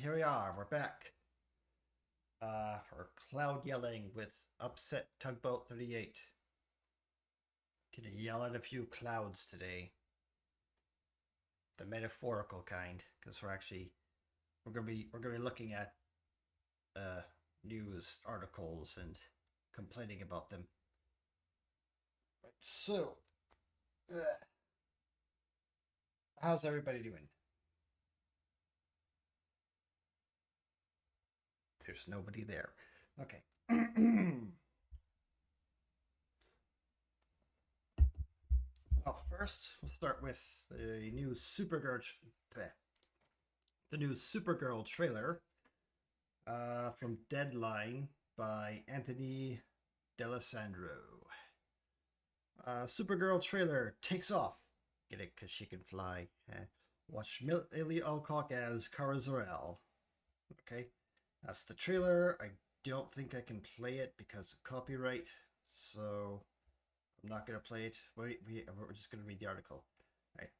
here we are. We're back for Cloud Yelling with UpsetTugboat38. Gonna yell at a few clouds today. The metaphorical kind, because we're gonna be looking at news articles and complaining about them. Right, so, how's everybody doing? There's nobody there. Okay. Well, first we'll start with the new Supergirl trailer from Deadline by Anthony D'Alessandro. Supergirl trailer takes off. Get it? Because she can fly. Watch Millie Alcock as Kara Zor-El. Okay, that's the trailer. I don't think I can play it because of copyright, so I'm not going to play it. We're just going to read the article. Right.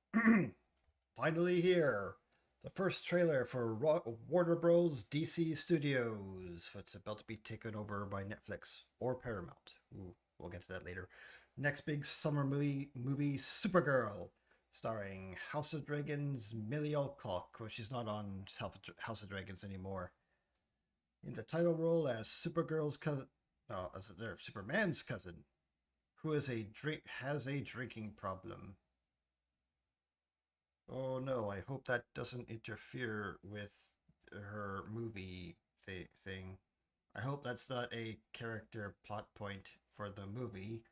Finally here. The first trailer for Warner Bros. DC Studios. It's about to be taken over by Netflix or Paramount. Ooh, we'll get to that later. Next big summer movie Supergirl, starring House of Dragons Millie Alcock. Well, she's not on House of Dragons anymore. In the title role as Supergirl's cousin, as Superman's cousin, who has a drinking problem. Oh no, I hope that doesn't interfere with her movie thing. I hope that's not a character plot point for the movie.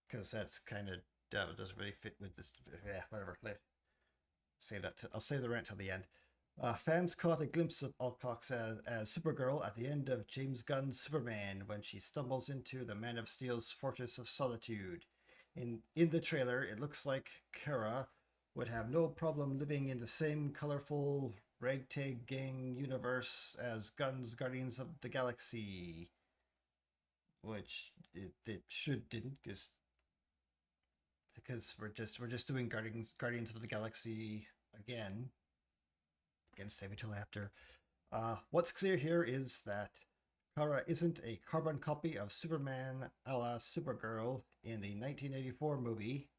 Because that's kind of doesn't really fit with this. Yeah, whatever. I'll save the rant till the end. Fans caught a glimpse of Alcock as Supergirl at the end of James Gunn's Superman when she stumbles into the Man of Steel's Fortress of Solitude. In the trailer, it looks like Kara would have no problem living in the same colorful ragtag gang universe as Gunn's Guardians of the Galaxy, which it didn't, because we're just doing Guardians of the Galaxy again. Again, save it till after. What's clear here is that Kara isn't a carbon copy of Superman a la Supergirl in the 1984 movie.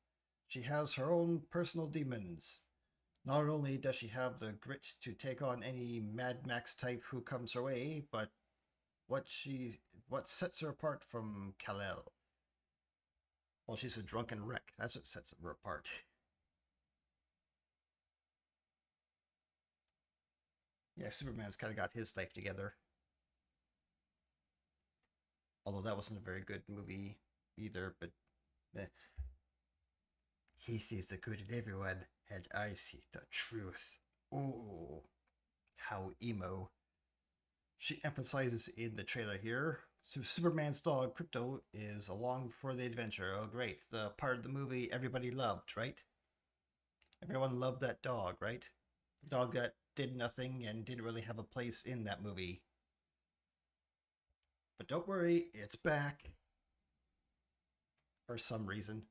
She has her own personal demons. Not only does she have the grit to take on any Mad Max type who comes her way, but what sets her apart from Kal-El? Well, she's a drunken wreck. That's what sets her apart. Yeah, Superman's kind of got his life together. Although that wasn't a very good movie either, but eh. He sees the good in everyone, and I see the truth. Ooh, how emo. She emphasizes in the trailer here. So Superman's dog, Crypto, is along for the adventure. Oh, great. The part of the movie everybody loved, right? Everyone loved that dog, right? The dog that did nothing and didn't really have a place in that movie. But don't worry, it's back. For some reason.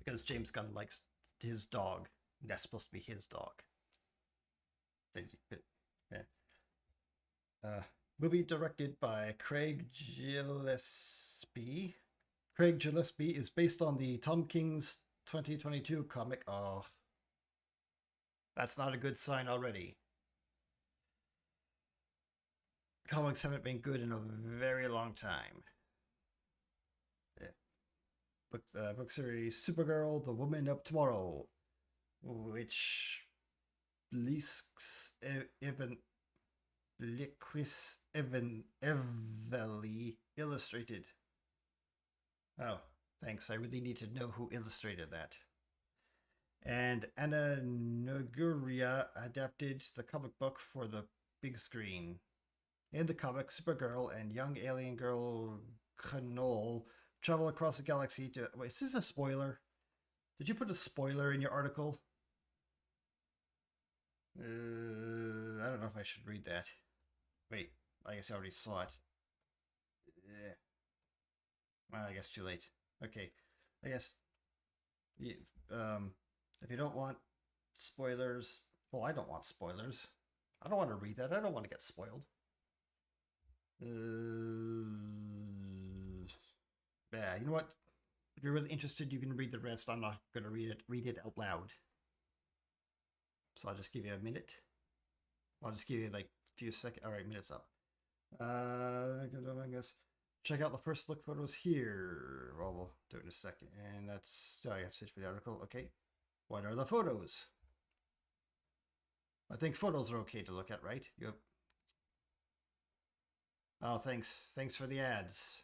Because James Gunn likes his dog. That's supposed to be his dog. Yeah. Movie directed by Craig Gillespie. Craig Gillespie is based on the Tom King's 2022 comic. Oh, that's not a good sign already. Comics haven't been good in a very long time. Yeah. Book series Supergirl, The Woman of Tomorrow, which Liquis Evely illustrated. Oh, thanks. I really need to know who illustrated that. And Anna Noguria adapted the comic book for the big screen. In the comic, Supergirl and young alien girl Knoll travel across the galaxy to... Wait, is this a spoiler? Did you put a spoiler in your article? I don't know if I should read that. Wait, I guess I already saw it. Well, I guess too late. Okay, I guess if you don't want Spoilers. Well, I don't want spoilers. I don't want to read that. I don't want to get spoiled. Yeah, you know what? If you're really interested, you can read the rest. I'm not going to read it out loud. So I'll just give you a minute. I'll just give you like a few seconds. All right, minutes up. I guess check out the first look photos here. Well, we'll do it in a second. And that's, I have to search for the article. Okay. What are the photos? I think photos are okay to look at, right? Yep. Oh, thanks. Thanks for the ads.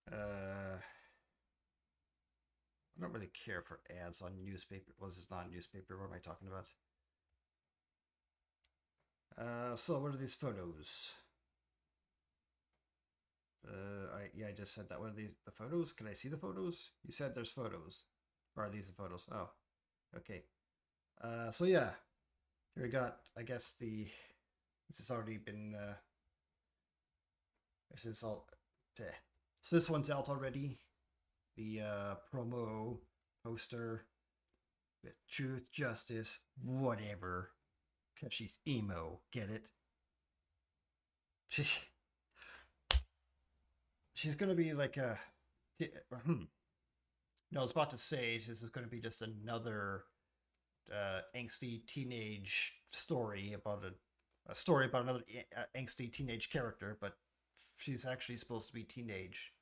I don't really care for ads on newspaper. Well, this is not newspaper. What am I talking about? So what are these photos? I just said that. What are the photos? Can I see the photos? You said there's photos. Or are these the photos? Oh, okay. So yeah, here we got, I guess this has already been, this is all, so this one's out already. The promo poster with truth, justice, whatever. Because she's emo, get it? She's gonna be like a, no, I was about to say this is gonna be just another angsty teenage story about a story about another angsty teenage character, but she's actually supposed to be teenage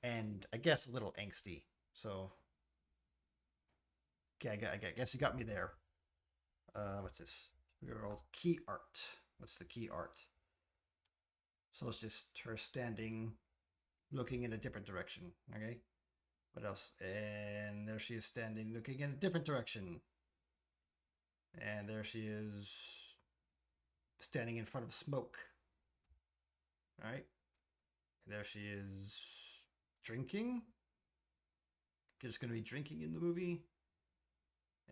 and I guess a little angsty. So, okay, I guess you got me there. What's this? Supergirl key art. What's the key art? So it's just her standing, looking in a different direction. Okay. What else? And there she is standing, looking in a different direction. And there she is, standing in front of smoke. All right. And there she is, drinking. There's going to be drinking in the movie.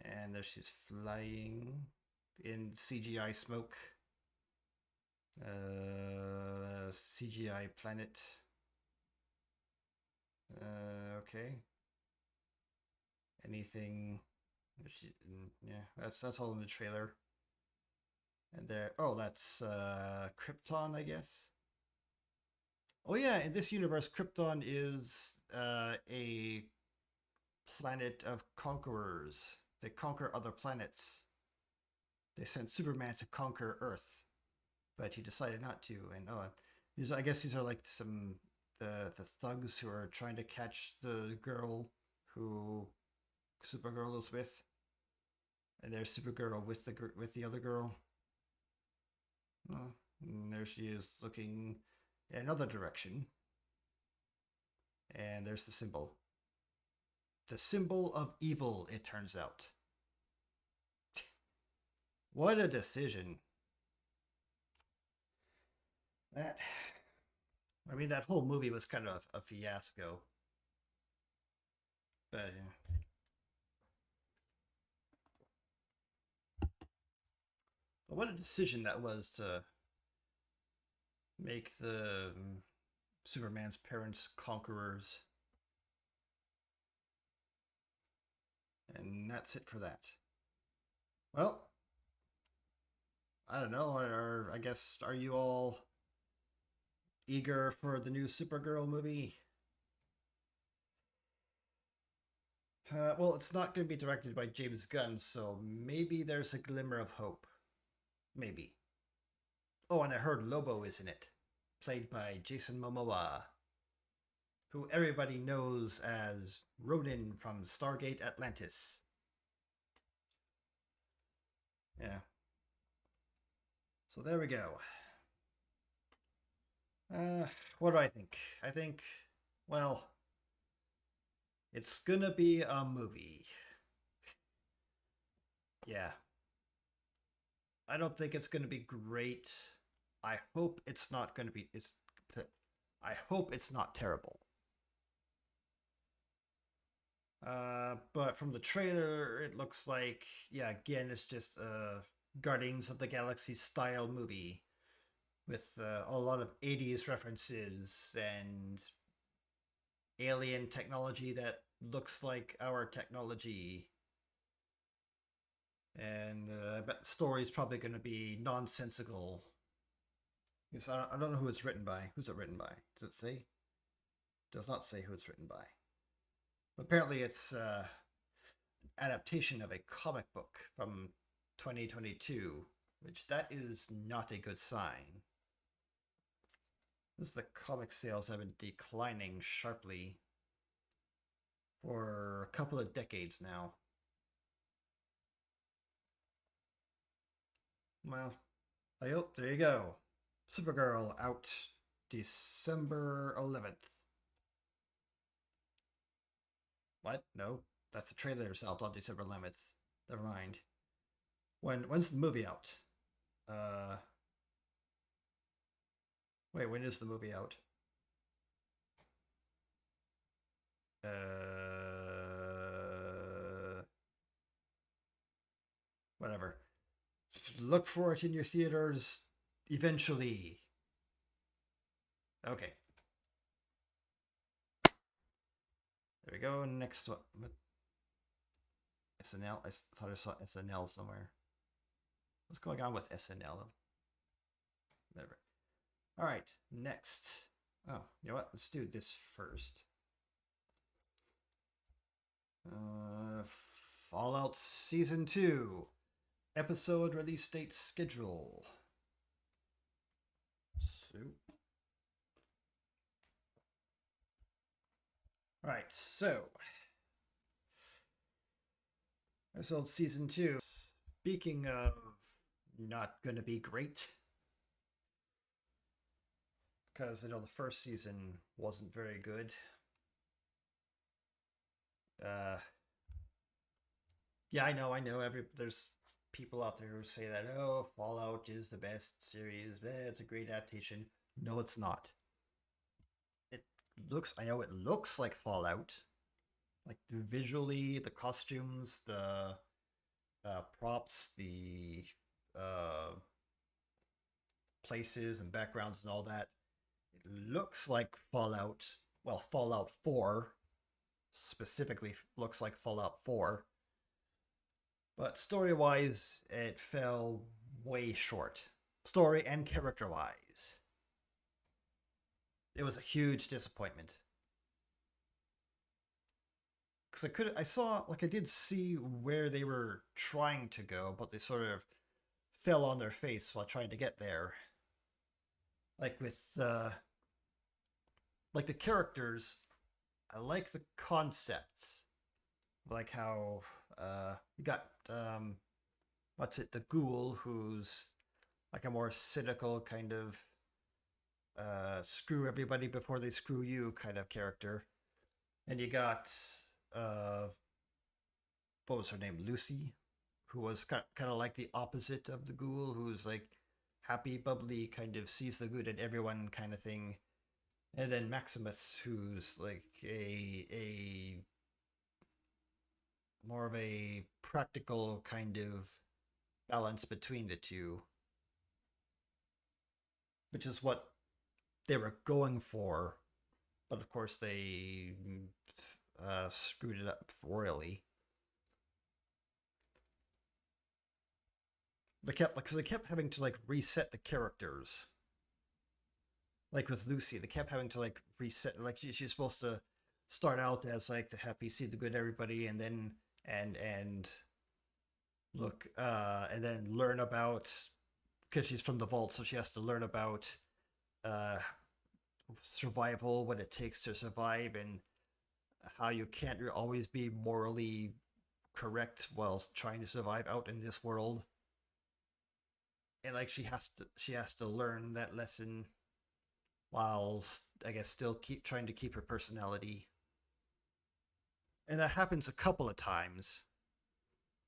And there she's flying in CGI smoke. CGI planet. Okay. Anything? Yeah, that's all in the trailer. And there, oh, that's Krypton, I guess. Oh yeah, in this universe, Krypton is a planet of conquerors. They conquer other planets. They sent Superman to conquer Earth, but he decided not to. And I guess these are like the thugs who are trying to catch the girl who Supergirl is with, and there's Supergirl with the other girl. And there she is looking in another direction, and there's the symbol. The symbol of evil, it turns out. What a decision. That whole movie was kind of a fiasco. But what a decision that was to make the Superman's parents conquerors. And that's it for that. Well, I don't know, or I guess, are you all eager for the new Supergirl movie? Well, it's not going to be directed by James Gunn, so maybe there's a glimmer of hope. Maybe. Oh, and I heard Lobo is in it, played by Jason Momoa, who everybody knows as Ronan from Stargate Atlantis. Yeah. So there we go. What do I think? I think, well, it's gonna be a movie. Yeah. I don't think it's gonna be great. I hope it's not gonna be. I hope it's not terrible. But from the trailer, it looks like, yeah, again, it's just a Guardians of the Galaxy style movie with a lot of 80s references and alien technology that looks like our technology. And I bet the story's probably going to be nonsensical. Because I don't know who it's written by. Who's it written by? Does it say? Does not say who it's written by. But apparently it's adaptation of a comic book from 2022, which that is not a good sign. This the comic sales have been declining sharply for a couple of decades now. Well, there you go. Supergirl out December 11th. What? No, that's the trailer out on December 11th. Never mind. When's the movie out? Wait, when is the movie out? Whatever. Look for it in your theaters eventually. Okay. There we go. Next one. SNL. I thought I saw SNL somewhere. What's going on with SNL? Whatever. All right. Next. Oh, you know what? Let's do this first. Fallout Season 2. Episode release date schedule. Alright, so episode Season 2. Speaking of not gonna be great, because I know the first season wasn't very good. Yeah, I know. There's people out there who say that, oh, Fallout is the best series, it's a great adaptation. No, it's not. I know it looks like Fallout, like visually, the costumes, the props, the places and backgrounds and all that. It looks like Fallout. Well, Fallout 4 specifically looks like Fallout 4. But story-wise, it fell way short. Story and character-wise. It was a huge disappointment. Because I did see where they were trying to go, but they sort of fell on their face while trying to get there. Like with, like the characters, I like the concepts. Like how, you got, the ghoul, who's like a more cynical kind of, screw everybody before they screw you kind of character. And you got, what was her name? Lucy, who was kind of like the opposite of the ghoul, who's like happy, bubbly, kind of sees the good in everyone kind of thing. And then Maximus, who's like a more of a practical kind of balance between the two, which is what they were going for. But of course, they screwed it up royally. They kept having to like reset the characters. Like with Lucy, they kept having to like reset. Like she's supposed to start out as like the happy, see the good in everybody, and then and look and then learn about, because she's from the vault, so she has to learn about survival, what it takes to survive, and how you can't always be morally correct while trying to survive out in this world. And like she has to learn that lesson while, I guess, still trying to keep her personality. And that happens a couple of times,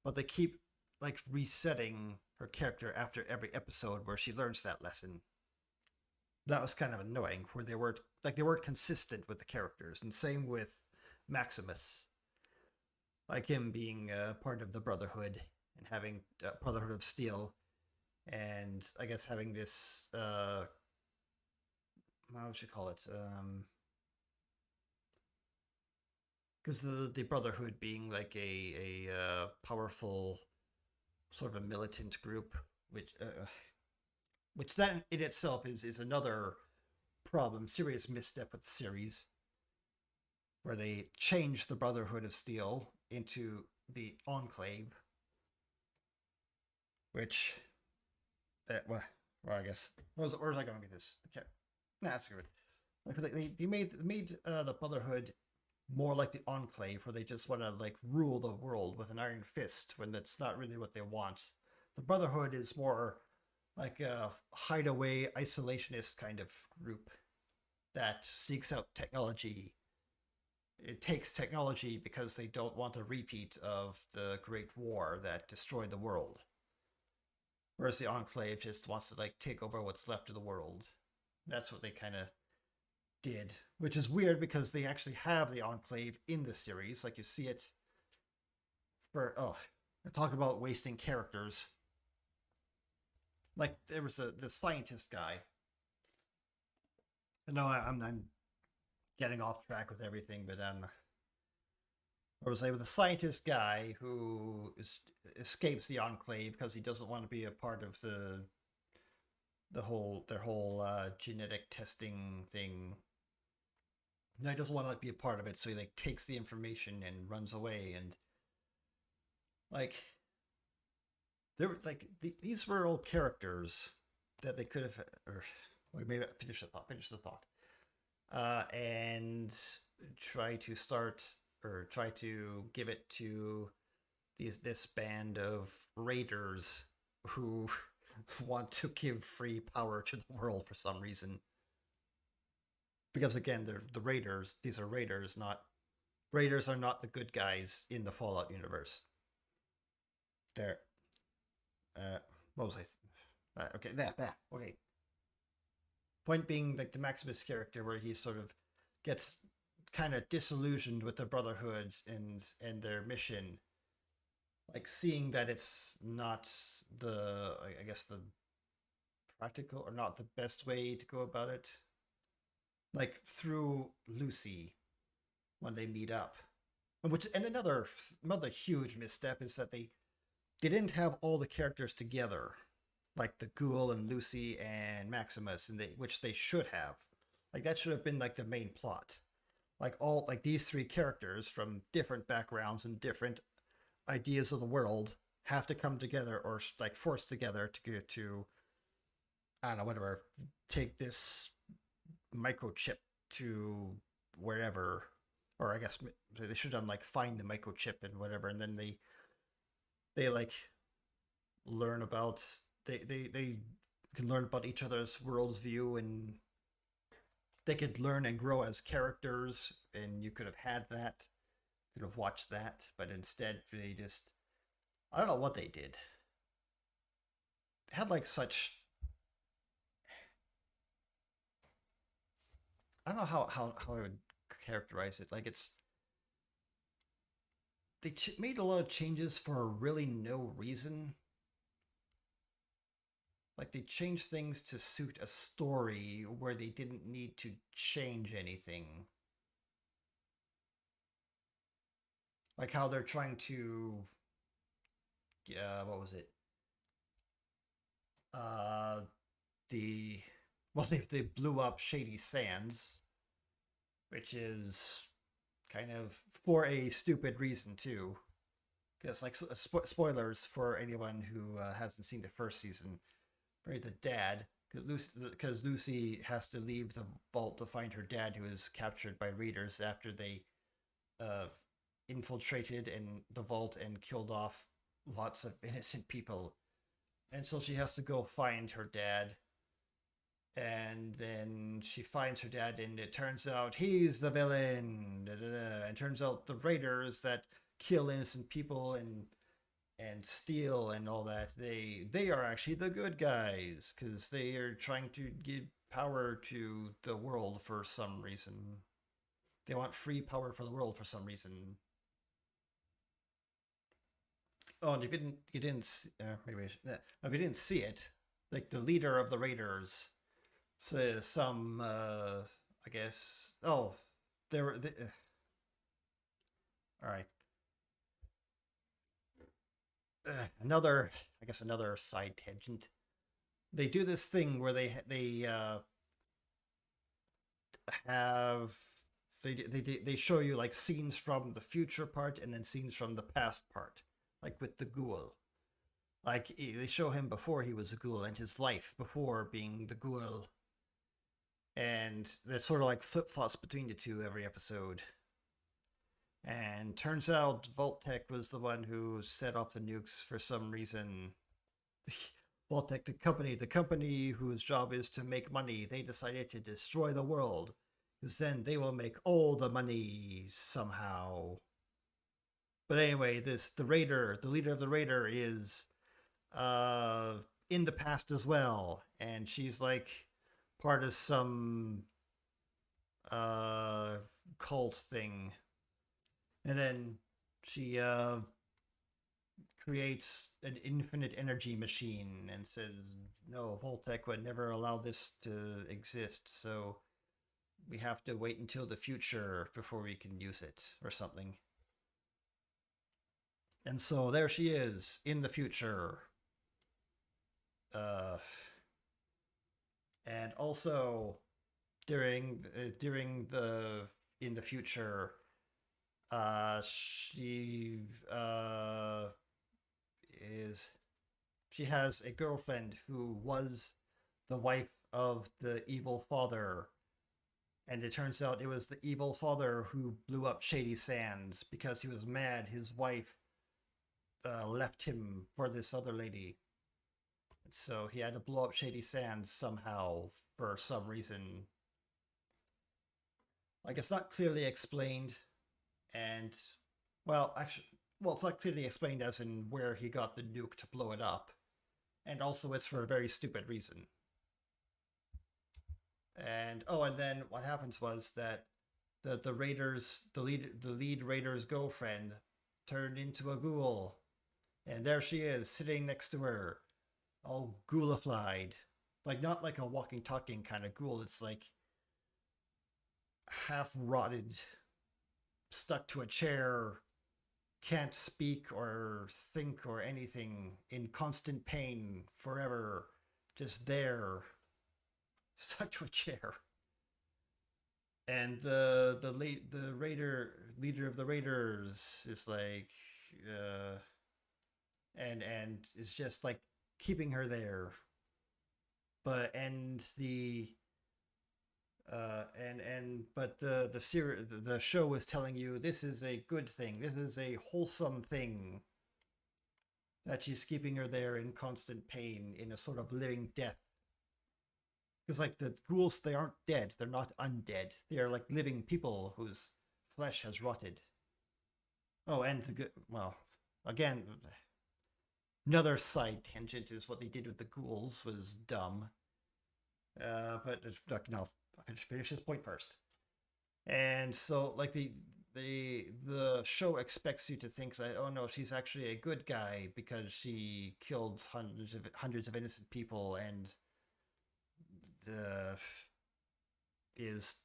but they keep like resetting her character after every episode where she learns that lesson. That was kind of annoying, where they weren't consistent with the characters. And same with Maximus, like him being part of the Brotherhood and having Brotherhood of Steel, and I guess having this how would you call it? because the Brotherhood being like a powerful sort of a militant group, which that in itself is another problem, serious misstep with the series, where they changed the Brotherhood of Steel into the Enclave, which well I guess where was I going with this? Okay, nah, that's good. Like they made the Brotherhood more like the Enclave, where they just want to like rule the world with an iron fist when that's not really what they want. The Brotherhood is more like a hideaway isolationist kind of group that seeks out technology. It takes technology because they don't want a repeat of the Great War that destroyed the world. Whereas the Enclave just wants to like take over what's left of the world. That's what they kind of did, which is weird because they actually have the Enclave in the series. Like you see it for talk about wasting characters. Like there was the scientist guy. I know I'm getting off track with everything, but I was like with the scientist guy who escapes the Enclave because he doesn't want to be a part of their whole genetic testing thing. No, he doesn't want to like be a part of it, so he like takes the information and runs away. And like there were like these were all characters that they could have, or maybe finish the thought. Finish the thought. And try to start or try to give it to this band of raiders who want to give free power to the world for some reason. Because again, they're the raiders. These are raiders, not raiders are not the good guys in the Fallout universe. There. What was I? Okay, there. Okay. Point being, like the Maximus character, where he sort of gets kind of disillusioned with the Brotherhood and their mission, like seeing that it's not the I guess the practical or not the best way to go about it, like through Lucy when they meet up, and another huge misstep is that they didn't have all the characters together, like the Ghoul and Lucy and Maximus, and which they should have. Like that should have been like the main plot. Like these three characters from different backgrounds and different ideas of the world have to come together or like forced together to get to I don't know whatever take this microchip to wherever, or I guess they should have like find the microchip and whatever, and then they like learn about they can learn about each other's world's view, and they could learn and grow as characters, and you could have had that, could have watched that, but instead they just I don't know what they did. They had like such I don't know how I would characterize it. Like it's they made a lot of changes for really no reason. Like they changed things to suit a story where they didn't need to change anything. Like how they're trying to, what was it? Uh, the well, they blew up Shady Sands, which is kind of for a stupid reason too. Because like spoilers for anyone who hasn't seen the first season, right? The dad, because Lucy has to leave the vault to find her dad, who is captured by raiders after they uh, infiltrated in the vault and killed off lots of innocent people. And so she has to go find her dad. And then she finds her dad, and it turns out he's the villain. Da, da, da. And turns out the raiders that kill innocent people and steal and all that, they are actually the good guys because they are trying to give power to the world for some reason. They want free power for the world for some reason. Oh, and if you didn't maybe if you didn't see it, like the leader of the raiders, so some I guess there were All right. Another, I guess, another side tangent. They do this thing where they have they show you like scenes from the future part and then scenes from the past part, like with the ghoul. Like they show him before he was a ghoul and his life before being the ghoul, and there's sort of like flip flops between the two every episode. And turns out Voltec was the one who set off the nukes for some reason. Voltec, the company whose job is to make money, they decided to destroy the world because then they will make all the money somehow. But anyway, the leader of the raider, is uh in the past as well, and she's like part of some uh cult thing, and then she creates an infinite energy machine and says, no, Voltec would never allow this to exist, so we have to wait until the future before we can use it, or something. And so there she is in the future. Uh, and also during the in the future, she is she has a girlfriend who was the wife of the evil father, and it turns out it was the evil father who blew up Shady Sands because he was mad his wife left him for this other lady. So he had to blow up Shady Sands somehow for some reason. Like it's not clearly explained, and it's not clearly explained as in where he got the nuke to blow it up, and also it's for a very stupid reason. And then what happens was that the raiders the lead raider's girlfriend turned into a ghoul, and there she is sitting next to her, all ghoulified, like not like a walking talking kind of ghoul. It's like half rotted, stuck to a chair, can't speak or think or anything, in constant pain forever, just there, stuck to a chair. And the raider leader of the raiders is like, uh, and is just like keeping her there. But and the and but the show is telling you this is a good thing. This is a wholesome thing, that she's keeping her there in constant pain, in a sort of living death. Because like the ghouls, they aren't dead. They're not undead. They are like living people whose flesh has rotted. Oh, and the good. Well, again, another side tangent is what they did with the ghouls was dumb. But no, I finish this point first. And so, like the show expects you to think that, oh no, she's actually a good guy because she killed hundreds of innocent people and the is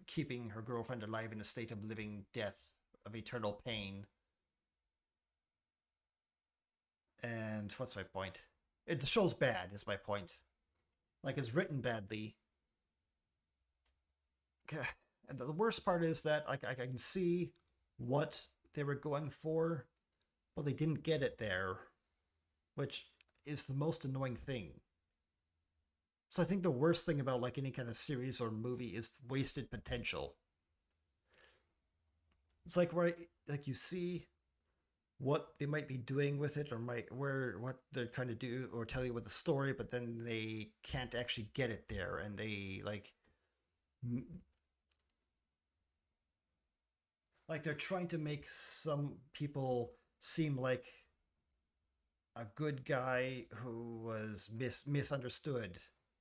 keeping her girlfriend alive in a state of living death, of eternal pain. And what's my point? The show's bad, is my point. Like, it's written badly. And the worst part is that like I can see what they were going for, but they didn't get it there, which is the most annoying thing. So I think the worst thing about like any kind of series or movie is wasted potential. It's like where like you see what they might be doing with it, or what they're trying to do or tell you with the story, but then they can't actually get it there, and they like they're trying to make some people seem like a good guy who was misunderstood,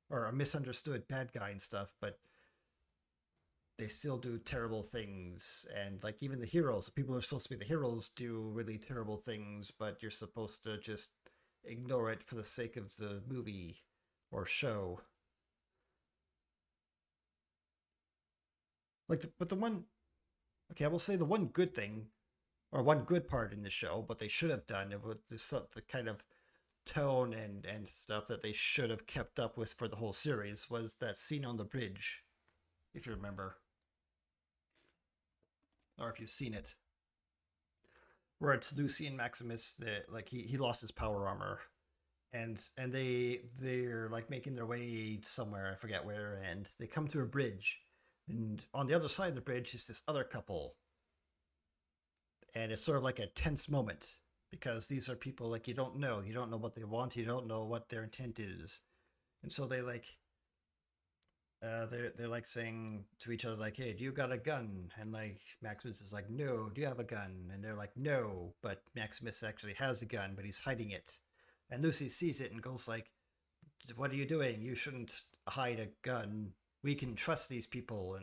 or a misunderstood bad guy and stuff, but they still do terrible things. And like even the heroes, the people who are supposed to be the heroes, do really terrible things, but you're supposed to just ignore it for the sake of the movie or show. But the one, okay, I will say the one good thing or one good part in the show, what they should have done, it was the kind of tone and stuff that they should have kept up with for the whole series was that scene on the bridge, if you remember, or if you've seen it, where it's Lucy and Maximus that like he lost his power armor, and they're like making their way somewhere, I forget where, and they come to a bridge, and on the other side of the bridge is this other couple, and it's sort of like a tense moment because these are people like you don't know what they want, you don't know what their intent is, and so they like they're like saying to each other like, hey, do you got a gun? And like Maximus is like, no, do you have a gun? And they're like, no, but Maximus actually has a gun, but he's hiding it. And Lucy sees it and goes like, what are you doing? You shouldn't hide a gun, we can trust these people.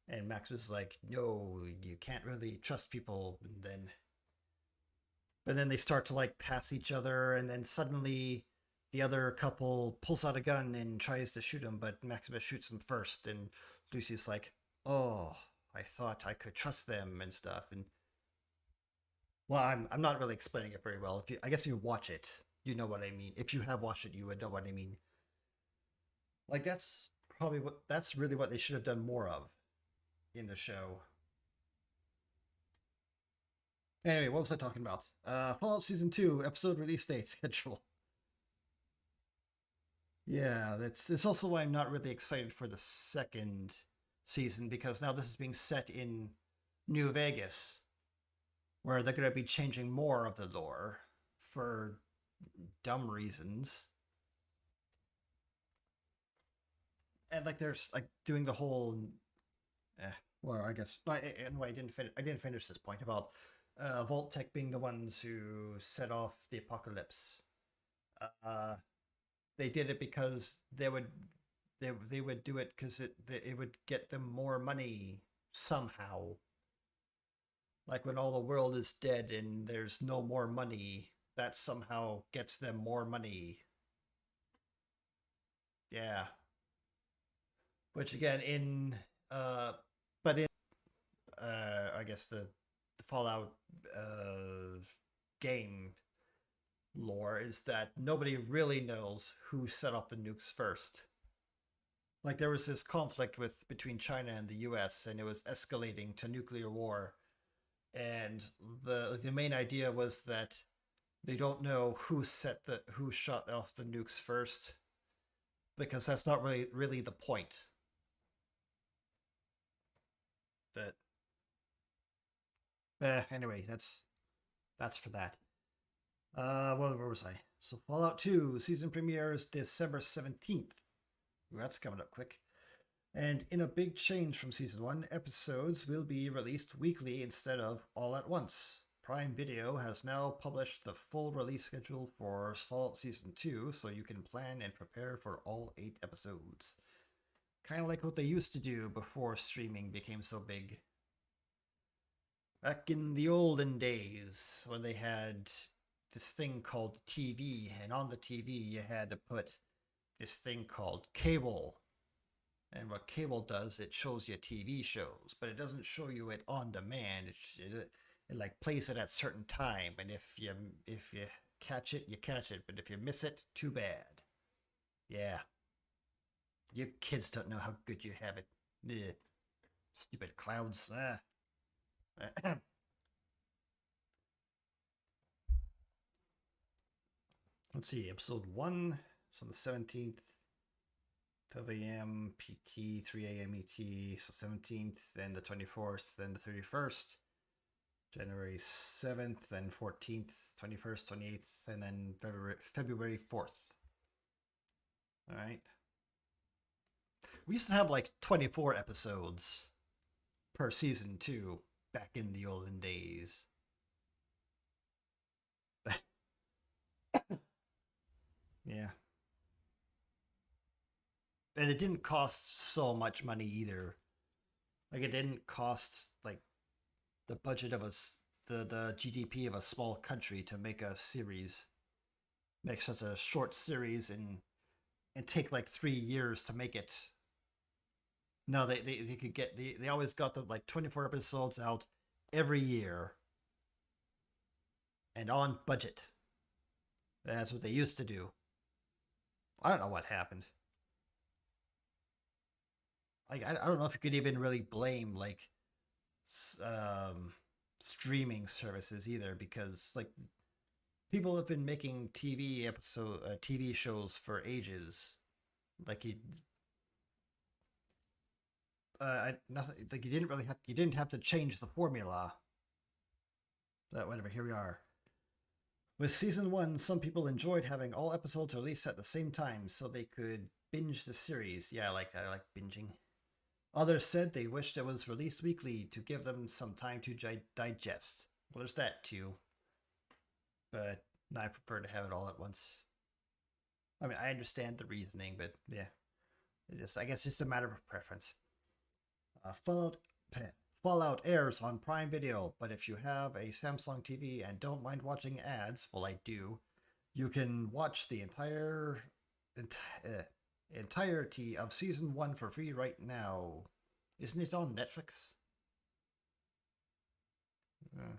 And Maximus is like, no, you can't really trust people. And then they start to like pass each other, and then suddenly the other couple pulls out a gun and tries to shoot him, but Maximus shoots them first, and Lucy's like, oh, I thought I could trust them and stuff. And well, I'm not really explaining it very well. If you, I guess, you watch it, you know what I mean. If you have watched it, you would know what I mean. Like that's really what they should have done more of in the show. Anyway, what was I talking about? Fallout Season 2 episode release date schedule. Yeah, it's also why I'm not really excited for the second season, because now this is being set in New Vegas, where they're going to be changing more of the lore for dumb reasons. And like there's like doing the whole well, I guess anyway, I didn't finish this point about Vault-Tec being the ones who set off the apocalypse. Uh, they did it because they would do it because it would get them more money somehow. Like when all the world is dead and there's no more money, that somehow gets them more money. Yeah. Which again in but in I guess the Fallout game lore is that nobody really knows who set off the nukes first. Like there was this conflict with between China and the US, and it was escalating to nuclear war. And the main idea was that they don't know who shot off the nukes first, because that's not really the point. But anyway, that's for that. Where was I? So Fallout 2 season premiere is December 17th. Ooh, that's coming up quick. And in a big change from season 1, episodes will be released weekly instead of all at once. Prime Video has now published the full release schedule for Fallout Season 2, so you can plan and prepare for all 8 episodes. Kind of like what they used to do before streaming became so big. Back in the olden days, when they had this thing called TV, and on the TV you had to put this thing called cable. And what cable does, it shows you TV shows, but it doesn't show you it on demand. It like plays it at certain time, and if you catch it, you catch it. But if you miss it, too bad. Yeah, you kids don't know how good you have it. Ugh. Stupid clouds. Let's see, episode 1. So the 17th. 12 a.m. PT, 3 a.m. ET, so 17th, then the 24th, then the 31st, January 7th, then 14th, 21st, 28th, and then February 4th. All right. We used to have like 24 episodes per season too, back in the olden days. Yeah. And it didn't cost so much money either. Like it didn't cost like the budget of the GDP of a small country to make a series, make such a short series, and take like 3 years to make it. No, they could get they always got the like 24 episodes out every year, and on budget. That's what they used to do. I don't know what happened. Like I don't know if you could even really blame like um, streaming services either, because like people have been making TV shows for ages. Like nothing. Like you didn't have to change the formula. But whatever. Here we are. With season 1, some people enjoyed having all episodes released at the same time so they could binge the series. Yeah, I like that. I like binging. Others said they wished it was released weekly to give them some time to digest. Well, there's that too. But I prefer to have it all at once. I mean, I understand the reasoning, but yeah. I guess it's a matter of preference. Fallout airs on Prime Video, but if you have a Samsung TV and don't mind watching ads, well, I do, you can watch the entirety of season 1 for free right now. Isn't it on Netflix? I'm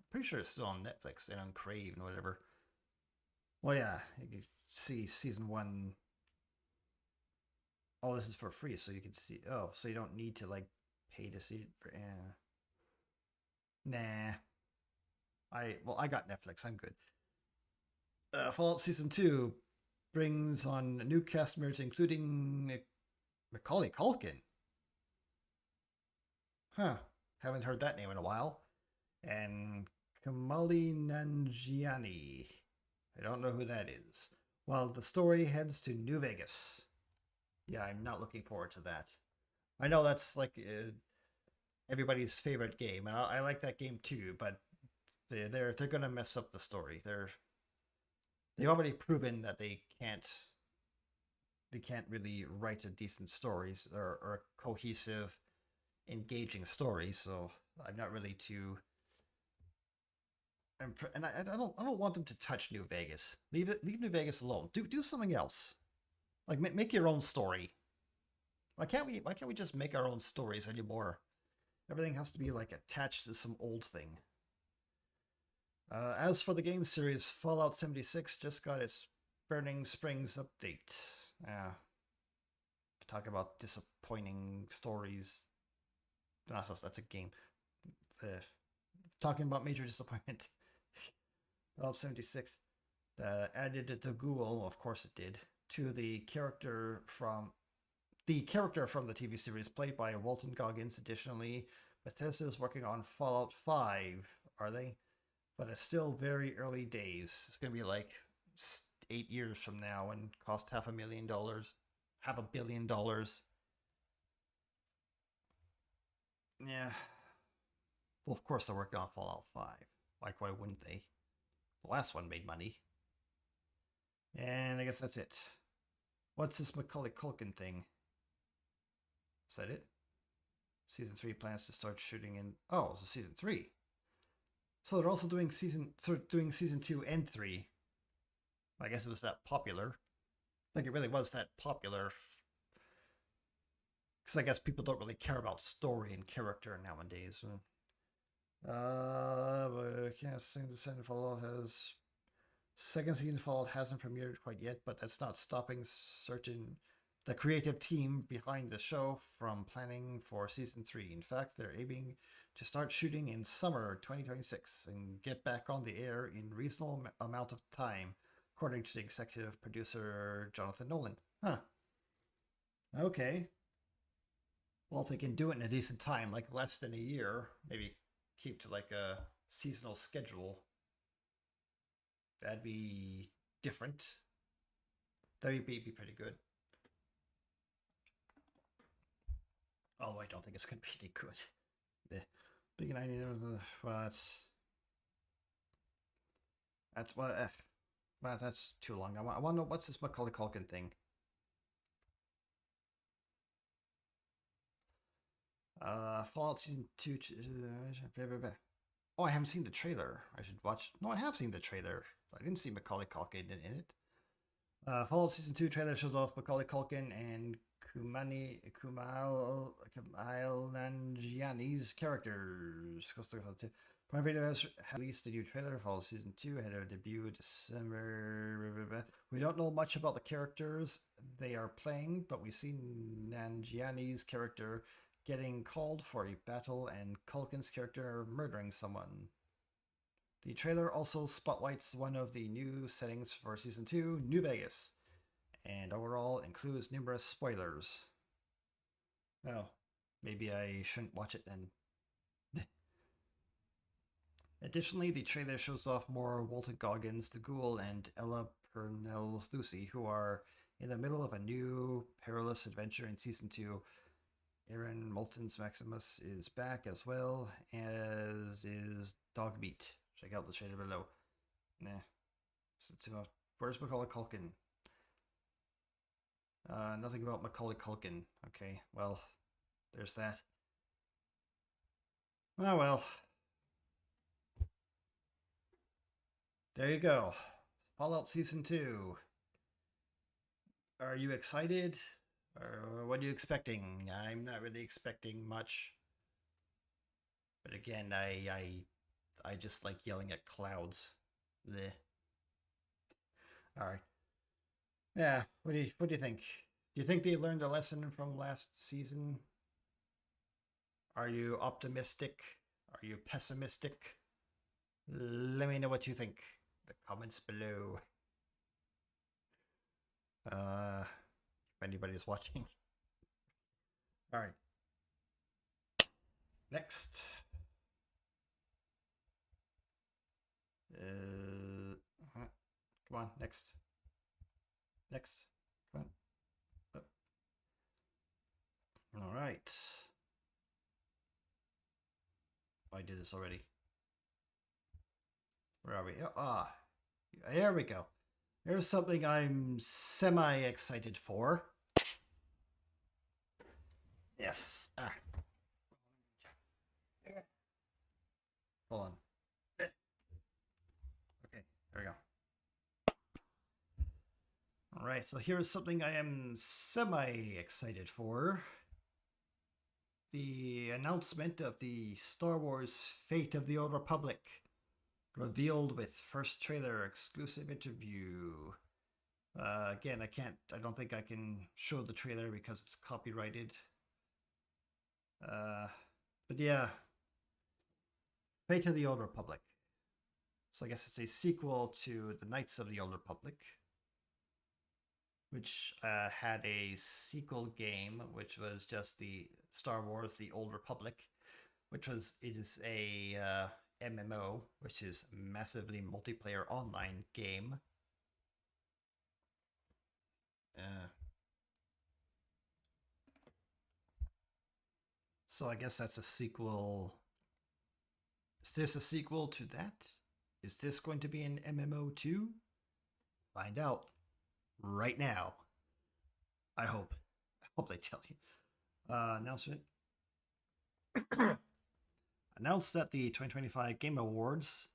pretty sure it's still on Netflix and on Crave and whatever. Well, yeah, you can see season 1. Oh, this is for free, so you can see. Oh, so you don't need to like pay to see it for. Nah. I got Netflix. I'm good. Fallout Season 2 brings on new cast members, including Macaulay Culkin. Huh. Haven't heard that name in a while. And Kamali Nanjiani. I don't know who that is. While the story heads to New Vegas. Yeah, I'm not looking forward to that. I know that's like everybody's favorite game, and I like that game too. But they're gonna mess up the story. They've already proven that they can't really write a decent stories or a cohesive, engaging story. So I'm not really too. And I don't want them to touch New Vegas. Leave New Vegas alone. Do something else. Like make your own story. Why can't we just make our own stories anymore? Everything has to be like attached to some old thing. As for the game series, Fallout 76 just got its Burning Springs update. Yeah. Talk about disappointing stories. That's a game. Talking about major disappointment. Fallout 76 added the ghoul, of course it did, to the character from the TV series played by Walton Goggins. Additionally, Bethesda is working on Fallout 5, are they? But it's still very early days. It's going to be like 8 years from now and cost $500 million. $500 million. Yeah. Well, of course they're working on Fallout 5. Like, why wouldn't they? The last one made money. And I guess that's it. What's this Macaulay Culkin thing? Is that it? Season 3 plans to start shooting in... Oh, so Season 3. So they're also doing Season 2 and 3. I guess it was that popular. Like it really was that popular. Because I guess people don't really care about story and character nowadays. But I can't sing the second Fallout has... Second season Fallout hasn't premiered quite yet, but that's not stopping the creative team behind the show from planning for Season 3. In fact, they're aiming to start shooting in summer 2026 and get back on the air in reasonable amount of time, according to the executive producer Jonathan Nolan. Huh. Okay. Well, if they can do it in a decent time, like less than a year, maybe keep to like a seasonal schedule, that'd be different. That'd be pretty good. Although I don't think it's going to be any good. Big 90, that's what. Well, that's too long. I want to know what's this Macaulay Culkin thing. Fallout Season 2. Oh, I haven't seen the trailer. I should watch. No, I have seen the trailer. I didn't see Macaulay Culkin in it. Fallout Season 2 trailer shows off Macaulay Culkin and Kumail Nanjiani's characters. Prime Video has released a new trailer for Season 2 ahead of debut December. We don't know much about the characters they are playing, but we've seen Nanjiani's character getting called for a battle and Culkin's character murdering someone. The trailer also spotlights one of the new settings for Season 2, New Vegas, and overall includes numerous spoilers. Oh, maybe I shouldn't watch it then. Additionally, the trailer shows off more Walton Goggins, the Ghoul, and Ella Purnell's Lucy, who are in the middle of a new perilous adventure in Season 2. Aaron Moulton's Maximus is back as well, as is Dogmeat. Check out the trailer below. Nah. Where's Macaulay Culkin? Nothing about Macaulay Culkin. Okay, well, there's that. Oh well. There you go. Fallout Season 2. Are you excited? Or what are you expecting? I'm not really expecting much. But again, I just like yelling at clouds. Bleh. Alright. Yeah, what do you think? Do you think they learned a lesson from last season? Are you optimistic? Are you pessimistic? Let me know what you think. The comments below. If anybody's watching. Alright. Next. Come on, next. Next. Come on. All right. I did this already. Where are we? Here we go. Here's something I'm semi-excited for. Yes. Hold on. Okay, there we go. Alright, so here's something I am semi-excited for. The announcement of the Star Wars Fate of the Old Republic, revealed with first trailer exclusive interview. Again, I don't think I can show the trailer because it's copyrighted. But yeah, Fate of the Old Republic. So I guess it's a sequel to the Knights of the Old Republic, which had a sequel game, which was just the Star Wars: The Old Republic, it is a MMO, which is massively multiplayer online game. So I guess that's a sequel. Is this a sequel to that? Is this going to be an MMO too? Find out right now. I hope they tell you. Announcement. Announced at the 2025 Game Awards,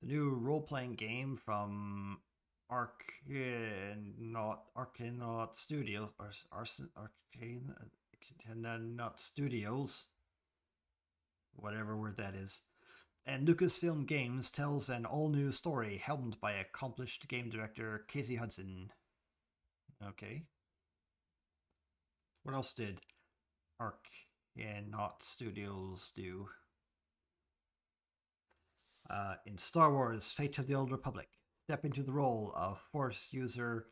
the new role-playing game from Arcanaut Studios, Arcanaut Studios, whatever word that is, and Lucasfilm Games tells an all-new story helmed by accomplished game director Casey Hudson. Okay. What else did Arcanaut Studios do? In Star Wars Fate of the Old Republic, step into the role of Force user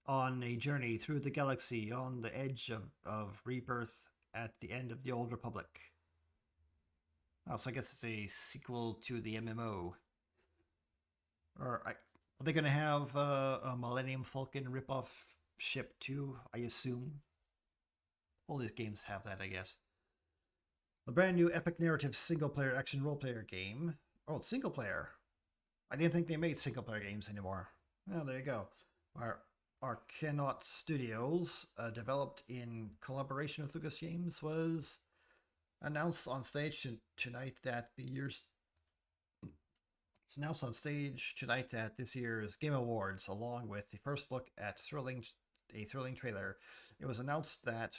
on a journey through the galaxy on the edge of rebirth at the end of the Old Republic. Oh, so I guess it's a sequel to the MMO. Or are they going to have a Millennium Falcon ripoff ship too, I assume? All these games have that, I guess. A brand new epic narrative single-player action role-player game. Oh, it's single-player. I didn't think they made single-player games anymore. Well, there you go. Arcanaut Studios, developed in collaboration with Lucas Games, was announced on stage tonight that It's announced on stage tonight at this year's Game Awards, along with the first look at a thrilling trailer. It was announced that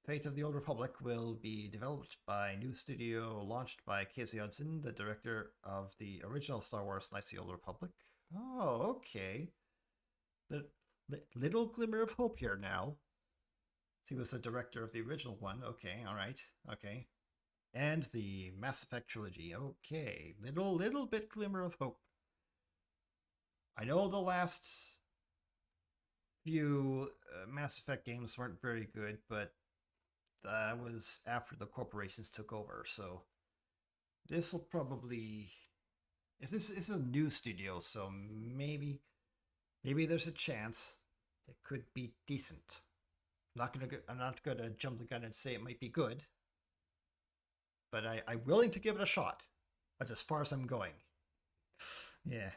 Fate of the Old Republic will be developed by a new studio launched by Casey Hudson, the director of the original Star Wars Knights of the Old Republic. Oh, okay. The little glimmer of hope here now. He was the director of the original one. Okay, all right, okay. And the Mass Effect trilogy. Okay, little bit glimmer of hope. I know the last few Mass Effect games weren't very good, but that was after the corporations took over. So this will probably, if this is a new studio, so maybe there's a chance it could be decent. I'm not gonna jump the gun and say it might be good, but I'm willing to give it a shot. That's as far as I'm going. Yeah.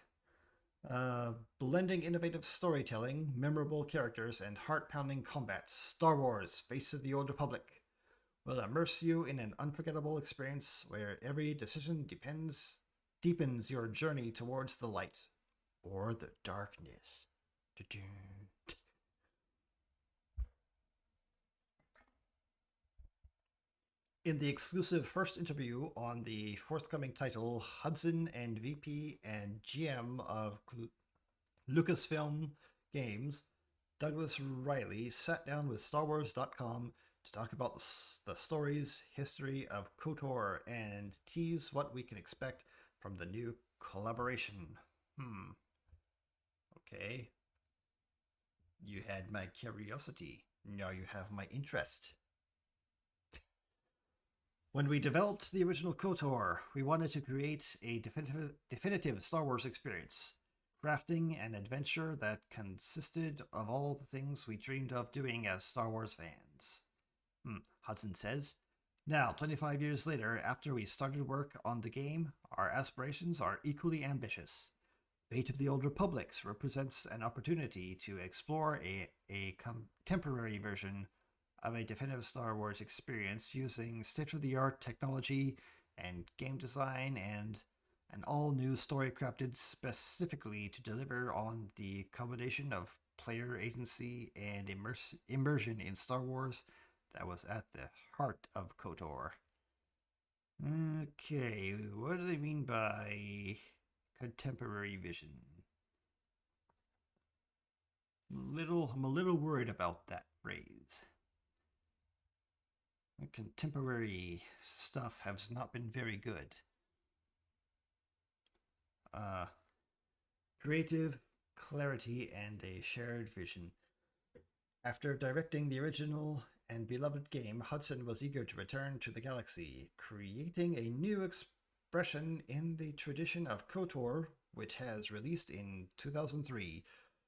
Blending innovative storytelling, memorable characters, and heart-pounding combat, Star Wars: Face of the Old Republic will immerse you in an unforgettable experience where every decision deepens your journey towards the light or the darkness. In the exclusive first interview on the forthcoming title, Hudson and VP and GM of Lucasfilm Games, Douglas Riley, sat down with StarWars.com to talk about the story's history of KOTOR and tease what we can expect from the new collaboration. Okay. You had my curiosity. Now you have my interest. When we developed the original KOTOR, we wanted to create a definitive Star Wars experience, crafting an adventure that consisted of all the things we dreamed of doing as Star Wars fans. Hudson says, now, 25 years later, after we started work on the game, our aspirations are equally ambitious. Fate of the Old Republic represents an opportunity to explore a contemporary version of a definitive Star Wars experience using state-of-the-art technology and game design and an all-new story crafted specifically to deliver on the combination of player agency and immersion in Star Wars that was at the heart of KOTOR. Okay, what do they mean by contemporary vision? I'm a little worried about that phrase. Contemporary stuff has not been very good. Creative clarity and a shared vision. After directing the original and beloved game, Hudson was eager to return to the galaxy, creating a new expression in the tradition of KOTOR, which has released in 2003.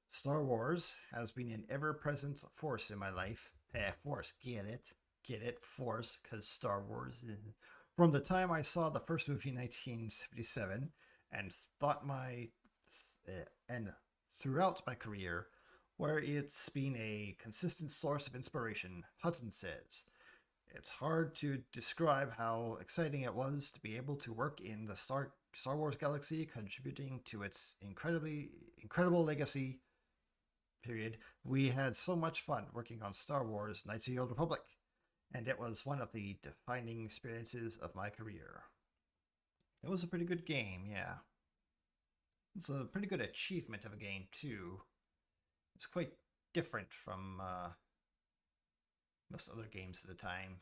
Star Wars has been an ever-present force in my life. Force, get it? Get it? Force, because Star Wars. From the time I saw the first movie in 1977 and throughout my career, where it's been a consistent source of inspiration, Hudson says. It's hard to describe how exciting it was to be able to work in the Star Wars galaxy, contributing to its incredible legacy. Period. We had so much fun working on Star Wars Knights of the Old Republic, and it was one of the defining experiences of my career. It was a pretty good game, yeah. It's a pretty good achievement of a game, too. It's quite different from most other games at the time.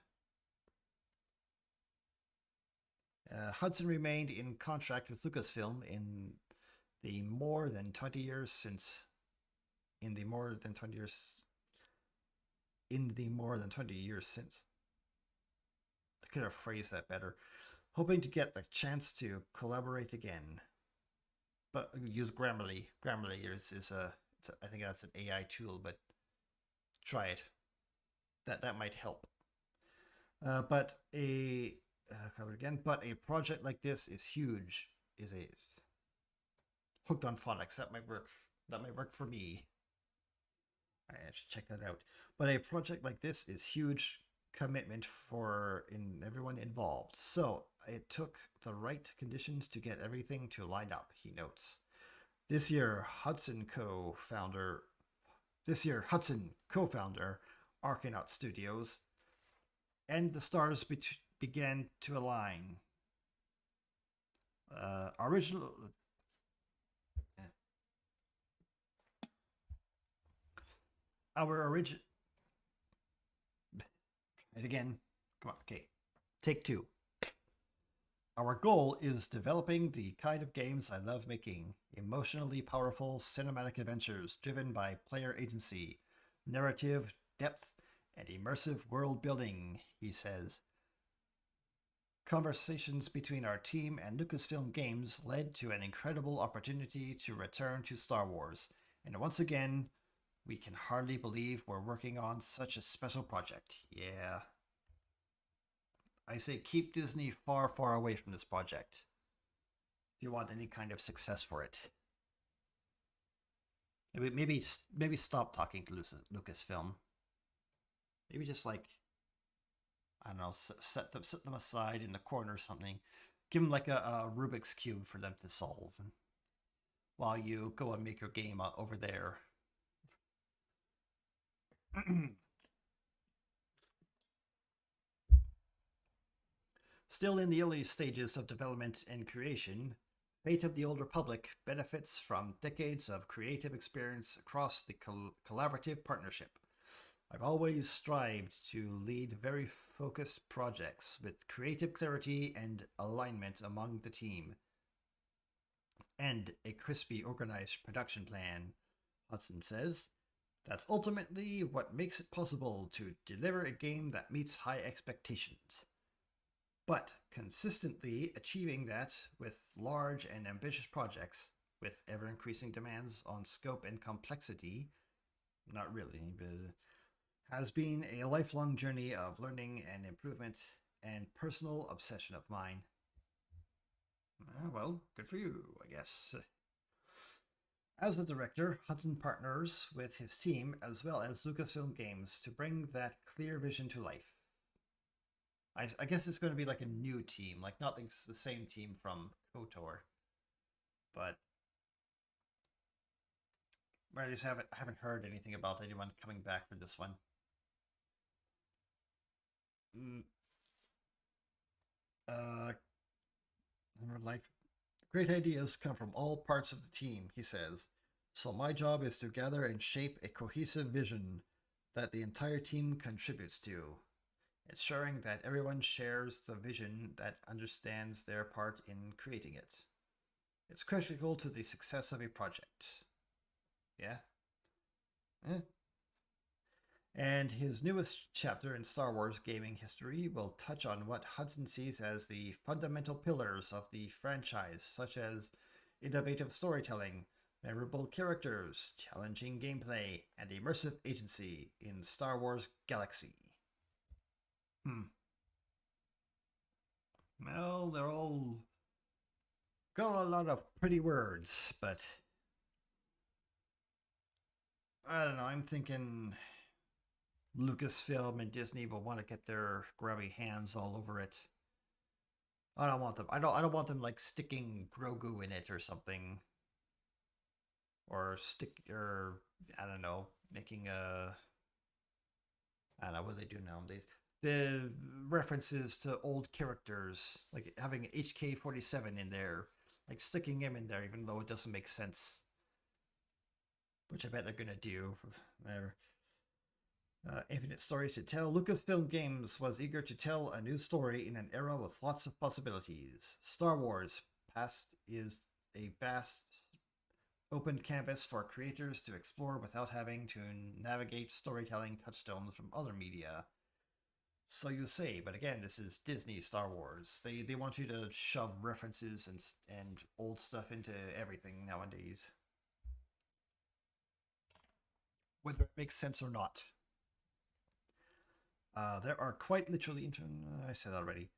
Hudson remained in contract with Lucasfilm in the more than 20 years since. I could have phrased that better. Hoping to get the chance to collaborate again. But use Grammarly. Grammarly is I think that's an AI tool, but try it. That might help. But a project like this is huge. Is a hooked on phonics. That might work for me. I should check that out. But a project like this is huge commitment for everyone involved. So it took the right conditions to get everything to line up, he notes. This year, Hudson co-founder Arcanaut Studios, and the stars began to align. Original. Our origin. And again, come on, okay. Take two. Our goal is developing the kind of games I love making, emotionally powerful cinematic adventures driven by player agency, narrative depth, and immersive world building, he says. Conversations between our team and Lucasfilm Games led to an incredible opportunity to return to Star Wars, and once again, we can hardly believe we're working on such a special project. Yeah. I say keep Disney far, far away from this project if you want any kind of success for it. Maybe stop talking to Lucasfilm. Maybe just like, I don't know, set them aside in the corner or something. Give them like a Rubik's Cube for them to solve while you go and make your game over there. Still in the early stages of development and creation, Fate of the Old Republic benefits from decades of creative experience across the collaborative partnership. I've always strived to lead very focused projects with creative clarity and alignment among the team, and a crispy, organized production plan, Hudson says. That's ultimately what makes it possible to deliver a game that meets high expectations. But consistently achieving that with large and ambitious projects, with ever-increasing demands on scope and complexity, not really, but has been a lifelong journey of learning and improvement and personal obsession of mine. Well, good for you, I guess. As the director, Hudson partners with his team as well as Lucasfilm Games to bring that clear vision to life. I guess it's going to be like a new team, like not the same team from FOTOR, but I just haven't heard anything about anyone coming back for this one. Life. Great ideas come from all parts of the team, he says. So my job is to gather and shape a cohesive vision that the entire team contributes to, ensuring that everyone shares the vision that understands their part in creating it. It's critical to the success of a project. Yeah? And his newest chapter in Star Wars gaming history will touch on what Hudson sees as the fundamental pillars of the franchise, such as innovative storytelling, memorable characters, challenging gameplay, and immersive agency in Star Wars Galaxy. Well, they're all got a lot of pretty words, but I don't know, I'm thinking Lucasfilm and Disney will want to get their grubby hands all over it. I don't want them. I don't want them like sticking Grogu in it or something, or I don't know, making a. I don't know what they do nowadays. The references to old characters, like having HK-47 in there, like sticking him in there, even though it doesn't make sense. Which I bet they're gonna do. Infinite stories to tell. Lucasfilm Games was eager to tell a new story in an era with lots of possibilities. Star Wars past is a vast open canvas for creators to explore without having to navigate storytelling touchstones from other media. So you say, but again, this is Disney Star Wars. They want you to shove references and old stuff into everything nowadays, whether it makes sense or not. There are quite literally, I said already.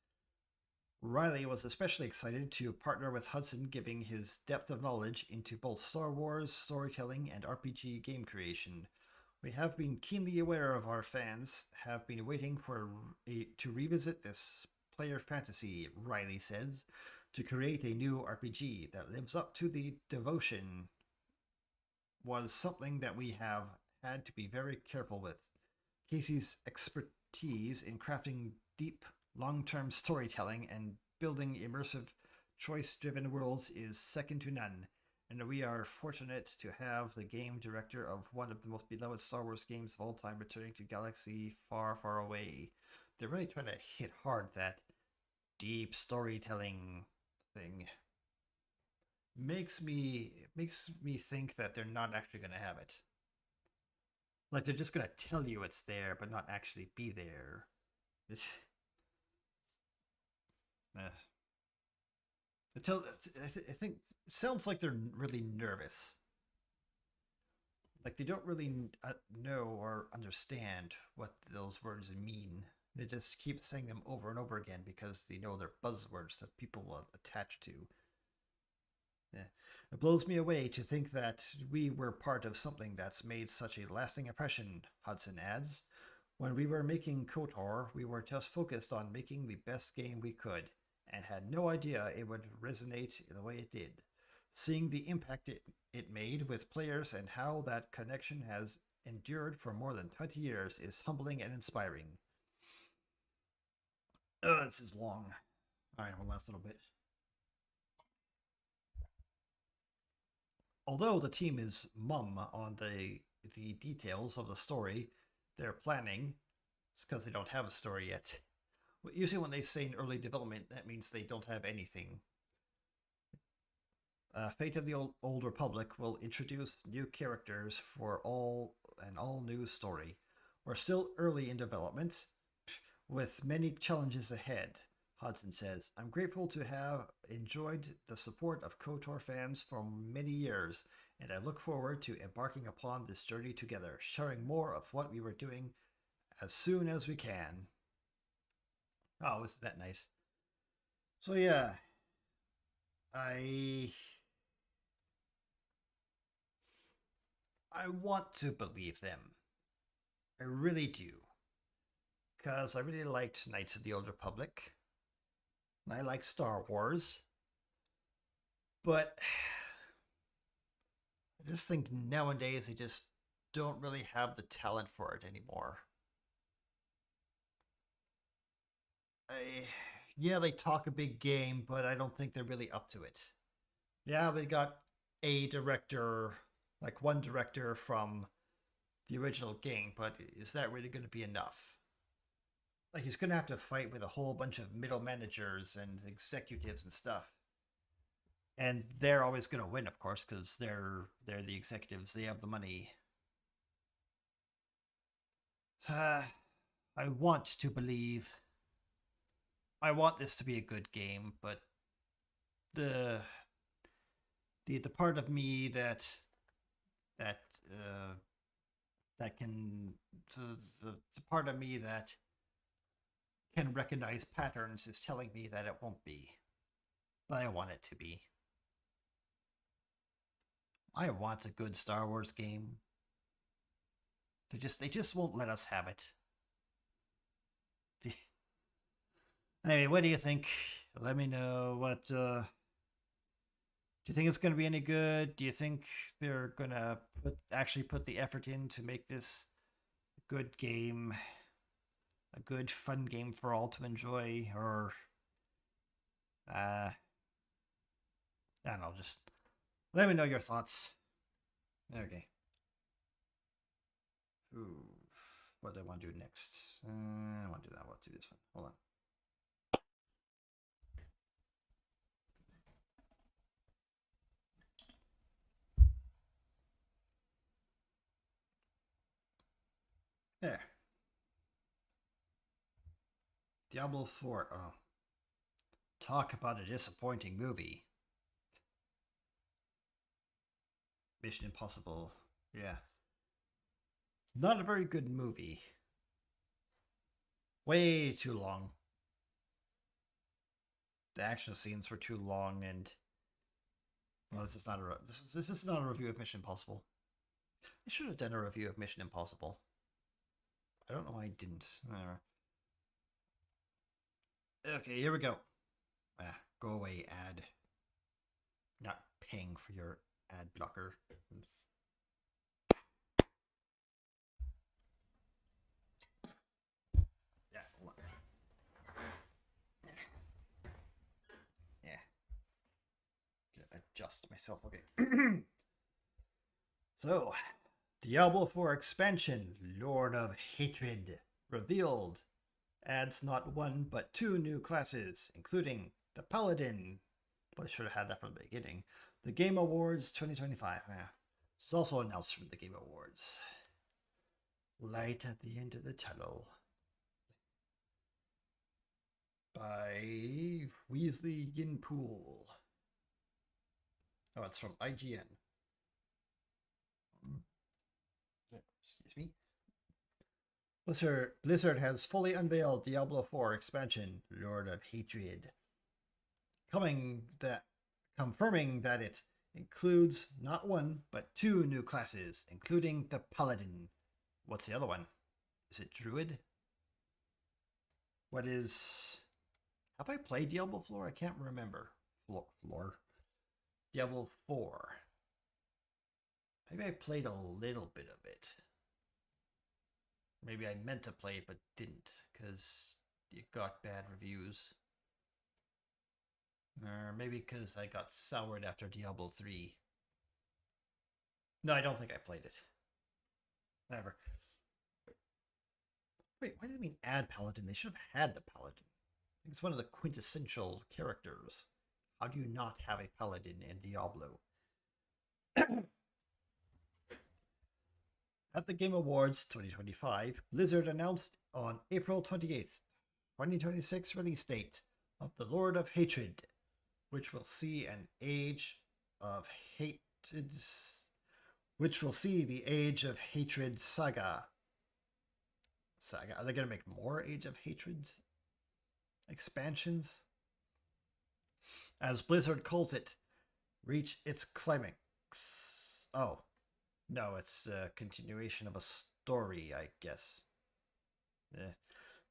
Riley was especially excited to partner with Hudson, giving his depth of knowledge into both Star Wars storytelling and RPG game creation. We have been keenly aware of our fans, have been waiting to revisit this player fantasy, Riley says, to create a new RPG that lives up to the devotion was something that we have had to be very careful with. Casey's expertise in crafting deep, long-term storytelling and building immersive, choice-driven worlds is second to none, and we are fortunate to have the game director of one of the most beloved Star Wars games of all time returning to Galaxy Far, Far Away. They're really trying to hit hard that deep storytelling thing. Makes me think that they're not actually going to have it. Like they're just going to tell you it's there, but not actually be there. It's, I think it sounds like they're really nervous. Like they don't really know or understand what those words mean. They just keep saying them over and over again because they know they're buzzwords that people will attach to. Yeah. It blows me away to think that we were part of something that's made such a lasting impression, Hudson adds. When we were making KOTOR, we were just focused on making the best game we could, and had no idea it would resonate the way it did. Seeing the impact it made with players and how that connection has endured for more than 20 years is humbling and inspiring. Oh, this is long. Alright, one last little bit. Although the team is mum on the details of the story they're planning, it's because they don't have a story yet. Usually when they say in early development, that means they don't have anything. Fate of the Old Republic will introduce new characters for an all-new story. We're still early in development, with many challenges ahead, Hudson says. I'm grateful to have enjoyed the support of KOTOR fans for many years, and I look forward to embarking upon this journey together, sharing more of what we were doing as soon as we can. Oh, isn't that nice? So yeah, I want to believe them. I really do. Because I really liked Knights of the Old Republic. And I like Star Wars. But I just think nowadays they just don't really have the talent for it anymore. Yeah, they talk a big game, but I don't think they're really up to it. Yeah, we got a director, like one director from the original game, but is that really going to be enough? Like he's going to have to fight with a whole bunch of middle managers and executives and stuff. And they're always going to win, of course, because they're the executives. They have the money. I want to believe. I want this to be a good game, but the part of me that can the part of me that can recognize patterns is telling me that it won't be, but I want it to be. I want a good Star Wars game. They just won't let us have it. Anyway, what do you think? Let me know what do you think it's going to be any good? Do you think they're going to actually put the effort in to make this a good game, a good fun game for all to enjoy, or I don't know, just let me know your thoughts. Okay. Ooh, what do I want to do next? I want to do that. I'll do this one. Hold on. There. Diablo 4. Oh. Talk about a disappointing movie. Mission Impossible. Yeah. Not a very good movie. Way too long. The action scenes were too long, and well, this is not a review of Mission Impossible. I should have done a review of Mission Impossible. I don't know why I didn't. Okay, here we go. Go away, ad. Not paying for your ad blocker. adjust myself. Okay. So, Diablo 4 expansion, Lord of Hatred, revealed. Adds not one but two new classes, including the Paladin. But I should have had that from the beginning. The Game Awards 2025. It's also announced from the Game Awards. Light at the end of the tunnel. By Weasley Yinpool. Oh, it's from IGN. Excuse me. Blizzard has fully unveiled Diablo 4 expansion, Lord of Hatred, confirming that it includes not one, but two new classes, including the Paladin. What's the other one? Is it Druid? What is... Have I played Diablo 4? I can't remember. Diablo 4. Maybe I played a little bit of it. Maybe I meant to play it but didn't, because it got bad reviews. Or maybe because I got soured after Diablo 3. No, I don't think I played it. Whatever. Wait, why did they mean add Paladin? They should have had the Paladin. It's one of the quintessential characters. How do you not have a Paladin in Diablo? At the Game Awards 2025, Blizzard announced on April 28th, 2026 release date of The Lord of Hatred, which will see the Age of Hatred saga. Are they going to make more Age of Hatred expansions? As Blizzard calls it, reach its climax. Oh. No, it's a continuation of a story, I guess.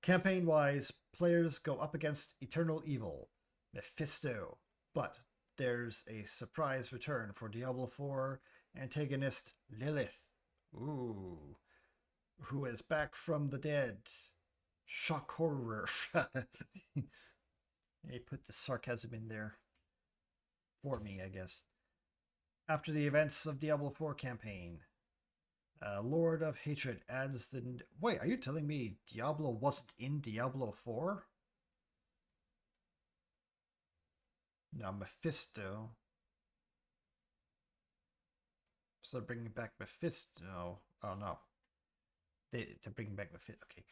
Campaign-wise, players go up against Eternal Evil, Mephisto, but there's a surprise return for Diablo 4 antagonist Lilith, who is back from the dead. Shock horror. They put the sarcasm in there for me, I guess. After the events of Diablo 4 campaign, Lord of Hatred adds the... Wait, are you telling me Diablo wasn't in Diablo 4? No, Mephisto. So they're bringing back Mephisto. Oh, no. They're bringing back Mephisto. Okay.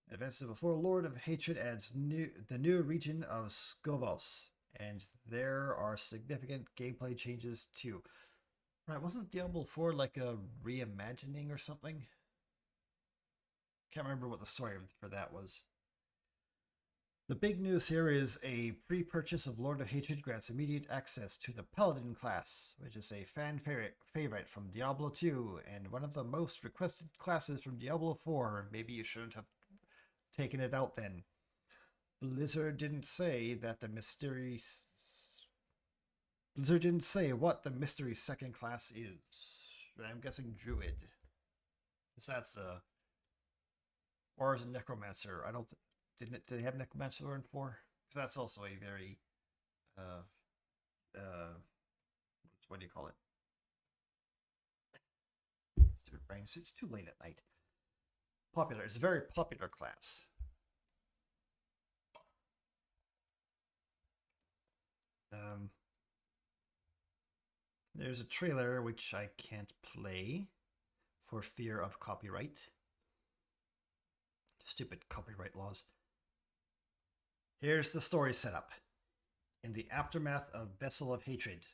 Events before Lord of Hatred adds the new region of Skovos. And there are significant gameplay changes too. Right, wasn't Diablo 4 like a reimagining or something? Can't remember what the story for that was. The big news here is a pre-purchase of Lord of Hatred grants immediate access to the Paladin class, which is a fan favorite from Diablo 2 and one of the most requested classes from Diablo 4. Maybe you shouldn't have taken it out then. Blizzard didn't say what the mystery second class is. I'm guessing Druid. That's or is it Necromancer? I don't. Did they have Necromancer in 4? Because that's also a very what do you call it? It's too late at night. Popular. It's a very popular class. There's a trailer which I can't play for fear of copyright. Stupid copyright laws. Here's the story setup. In the aftermath of Vessel of Hatred,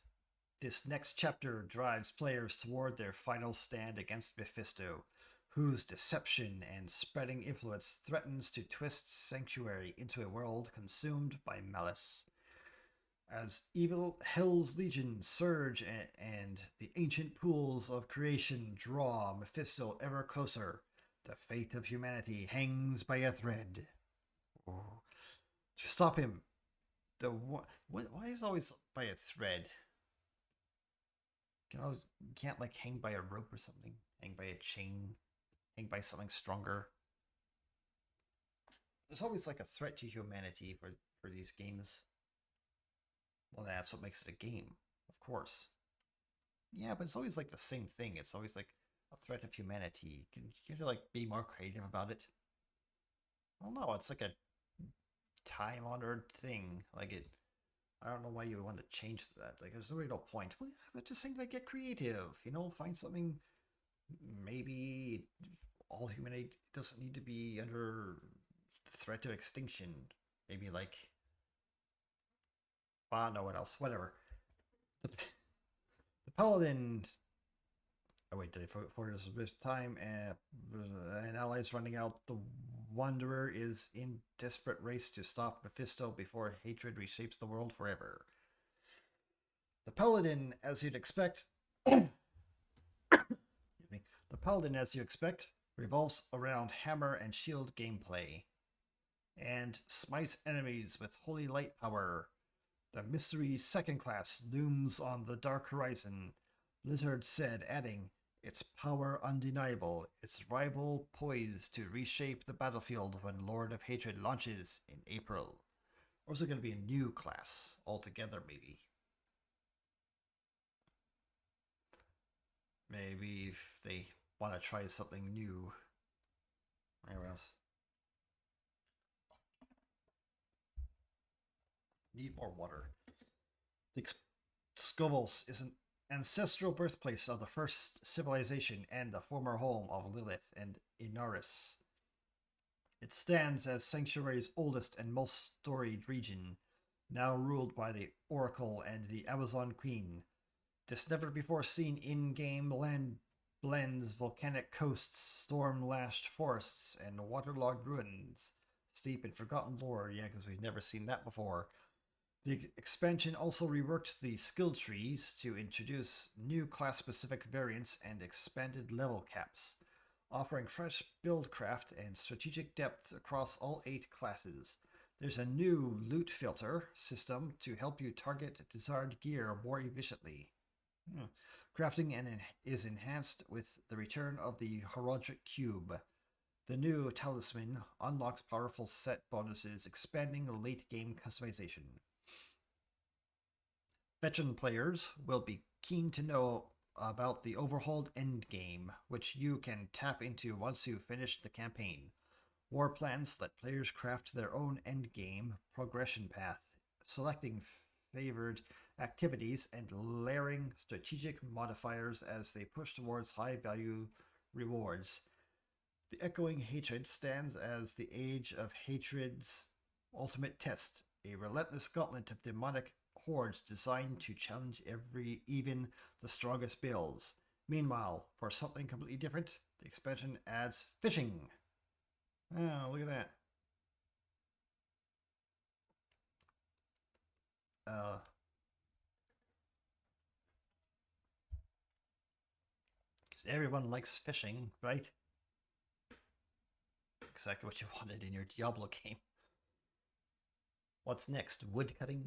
this next chapter drives players toward their final stand against Mephisto, whose deception and spreading influence threatens to twist Sanctuary into a world consumed by malice. As evil Hell's Legion surge and the ancient pools of creation draw Mephisto ever closer, the fate of humanity hangs by a thread. Oh. To stop him, why is it always by a thread? Can't like hang by a rope or something, hang by a chain, hang by something stronger. There's always like a threat to humanity for these games. Well, that's what makes it a game, of course. Yeah, but it's always like the same thing. It's always like a threat of humanity. You have to like be more creative about it. Well, no, it's like a time-honored thing. Like it, I don't know why you would want to change that. Like, there's really no point. Well, yeah, just think like get creative. You know, find something. Maybe all humanity doesn't need to be under threat of extinction. Maybe like, no, what else? Whatever. The paladin. Oh wait, did I forget this time? And allies running out. The Wanderer is in desperate race to stop Mephisto before hatred reshapes the world forever. The paladin, as you'd expect, the paladin, as you expect, revolves around hammer and shield gameplay, and smites enemies with holy light power. The mystery second class looms on the dark horizon, Blizzard said, adding, its power undeniable, its rival poised to reshape the battlefield when Lord of Hatred launches in April. Or is it going to be a new class altogether, maybe? Maybe if they want to try something new. Where else? Need more water. Skovos is an ancestral birthplace of the first civilization and the former home of Lilith and Inaris. It stands as Sanctuary's oldest and most storied region, now ruled by the Oracle and the Amazon Queen. This never-before-seen in-game land blends volcanic coasts, storm-lashed forests, and waterlogged ruins, steep in forgotten lore. Yeah, because we've never seen that before. The expansion also reworked the skill trees to introduce new class-specific variants and expanded level caps, offering fresh build craft and strategic depth across all 8 classes. There's a new loot filter system to help you target desired gear more efficiently. Crafting is enhanced with the return of the Heraldric Cube. The new talisman unlocks powerful set bonuses, expanding late-game customization. Veteran players will be keen to know about the overhauled endgame, which you can tap into once you finish the campaign. War plans let players craft their own endgame progression path, selecting favored activities and layering strategic modifiers as they push towards high-value rewards. The Echoing Hatred stands as the Age of Hatred's ultimate test, a relentless gauntlet of demonic hordes designed to challenge even the strongest builds. Meanwhile, for something completely different, the expansion adds fishing. Oh, look at that. Because everyone likes fishing, right? Exactly what you wanted in your Diablo game. What's next? Wood cutting?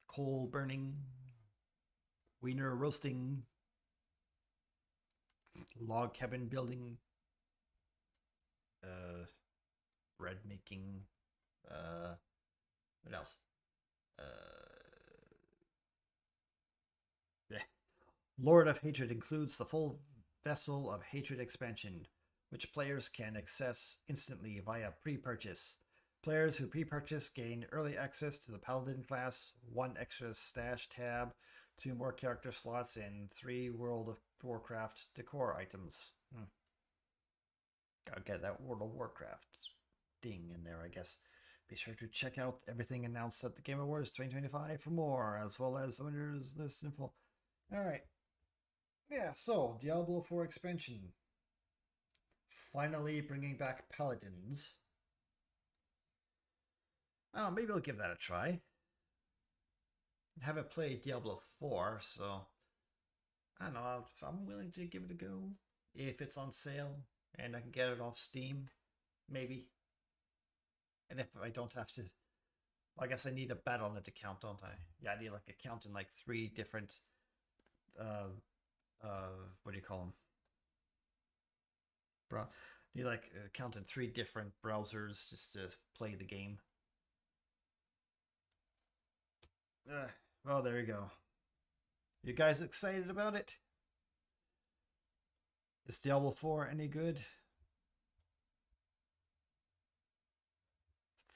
Coal burning? Wiener roasting? Log cabin building? Bread making? What else? Yeah. Lord of Hatred includes the full Vessel of Hatred expansion, which players can access instantly via pre-purchase. Players who pre-purchase gain early access to the Paladin class, 1 extra stash tab, 2 more character slots, and 3 World of Warcraft decor items. Gotta get that World of Warcraft ding in there, I guess. Be sure to check out everything announced at the Game Awards 2025 for more, as well as the winners list in full. Alright. Yeah, so, Diablo 4 expansion. Finally bringing back Paladins. I don't know, maybe I'll give that a try. I haven't played Diablo 4, so I don't know, I'm willing to give it a go. If it's on sale and I can get it off Steam, maybe. And if I don't have to, well, I guess I need a Battle.net account, don't I? Yeah, I need like an account in like 3 different, what do you call them? You like an account in 3 different browsers just to play the game. Oh, there you go. You guys excited about it? Is Diablo 4 any good?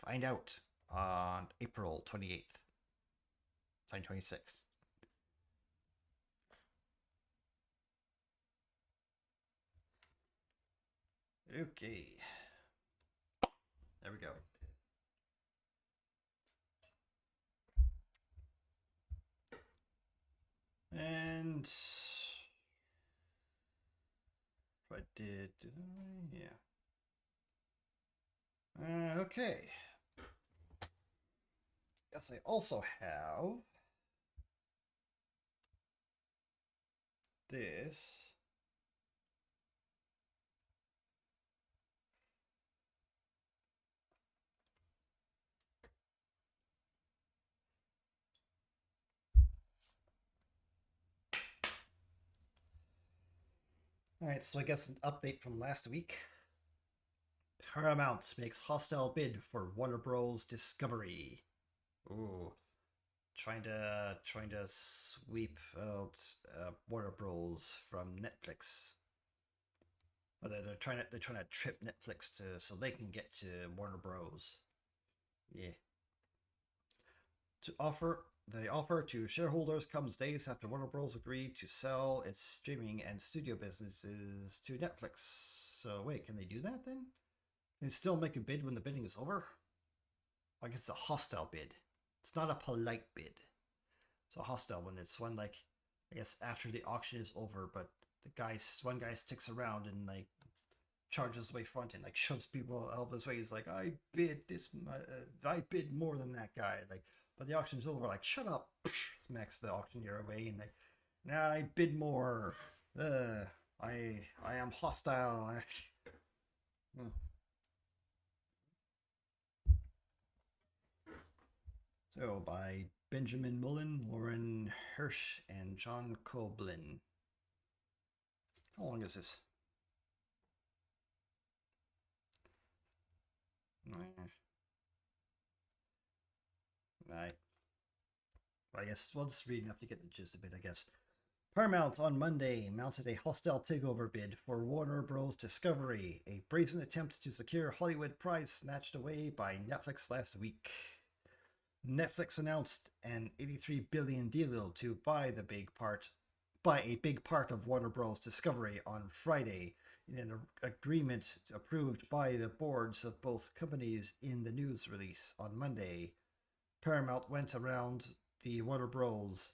Find out on April 28th, 2026. Okay. There we go. And I did, yeah. Okay. Yes, I also have this. All right, so I guess an update from last week. Paramount makes hostile bid for Warner Bros. Discovery. Ooh, trying to sweep out Warner Bros. From Netflix. But they're trying to trip Netflix to so they can get to Warner Bros. Yeah. The offer to shareholders comes days after Warner Bros. Agreed to sell its streaming and studio businesses to Netflix. So wait, can they do that then? Can they still make a bid when the bidding is over? Like it's a hostile bid. It's not a polite bid. It's a hostile one. It's one like I guess after the auction is over, but one guy sticks around and like charges way front and like shoves people out of his way. He's like, I bid more than that guy. Like, but the auction's over. Like, shut up! Smacks the auctioneer away and like, nah, I bid more. I am hostile. So by Benjamin Mullen, Lauren Hirsch, and John Koblin. How long is this? Right. I guess we'll just read enough to get the gist of it, I guess. Paramount on Monday mounted a hostile takeover bid for Warner Bros. Discovery, a brazen attempt to secure Hollywood prize snatched away by Netflix last week. Netflix announced an $83 billion deal to buy a big part of Warner Bros. Discovery on Friday in an agreement approved by the boards of both companies in the news release on Monday. Paramount went around the Warner Bros.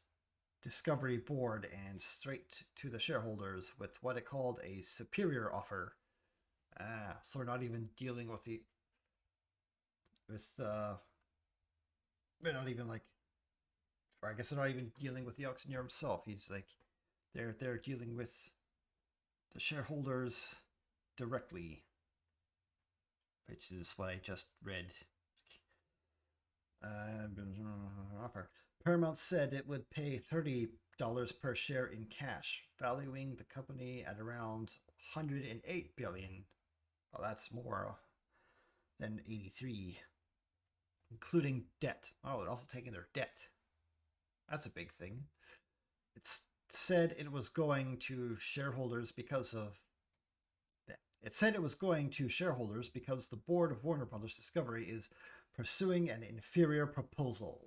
Discovery board and straight to the shareholders with what it called a superior offer. So we're not even dealing with they're not even like, or I guess they're not even dealing with the auctioneer himself. He's like, they're dealing with the shareholders directly, which is what I just read. Offer. Paramount said it would pay $30 per share in cash, valuing the company at around $108 billion. Well, that's more than 83, including debt. Oh, they're also taking their debt. That's a big thing. It's said it was going to shareholders because of it said it was going to shareholders because the board of Warner Brothers Discovery is pursuing an inferior proposal.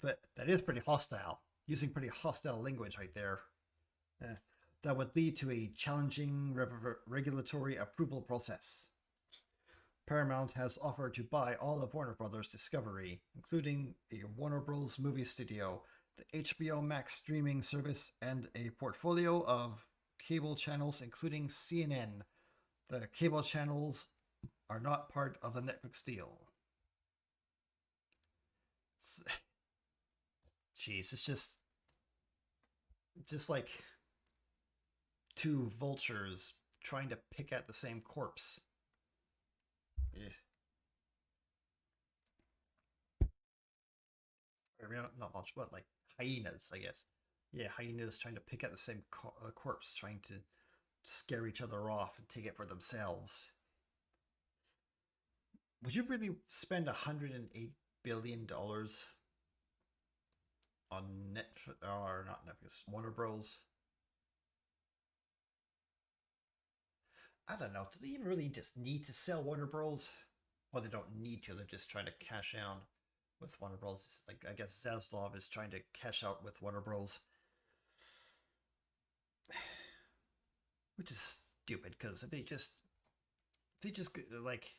But that is pretty hostile, using pretty hostile language right there. That would lead to a challenging regulatory approval process. Paramount has offered to buy all of Warner Brothers Discovery, including the Warner Bros. Movie Studio, the HBO Max streaming service, and a portfolio of cable channels, including CNN. The cable channels are not part of the Netflix deal. Jeez, it's just like two vultures trying to pick at the same corpse. Yeah. I mean, not much, but like hyenas, I guess. Yeah, hyenas trying to pick at the same corpse, trying to scare each other off and take it for themselves. Would you really spend $108 billion on Netflix, or not Netflix, Warner Bros. I don't know. Do they even really just need to sell Warner Bros? Well, they don't need to. They're just trying to cash out with Warner Bros. Like I guess Zaslav is trying to cash out with Warner Bros, which is stupid because if they just like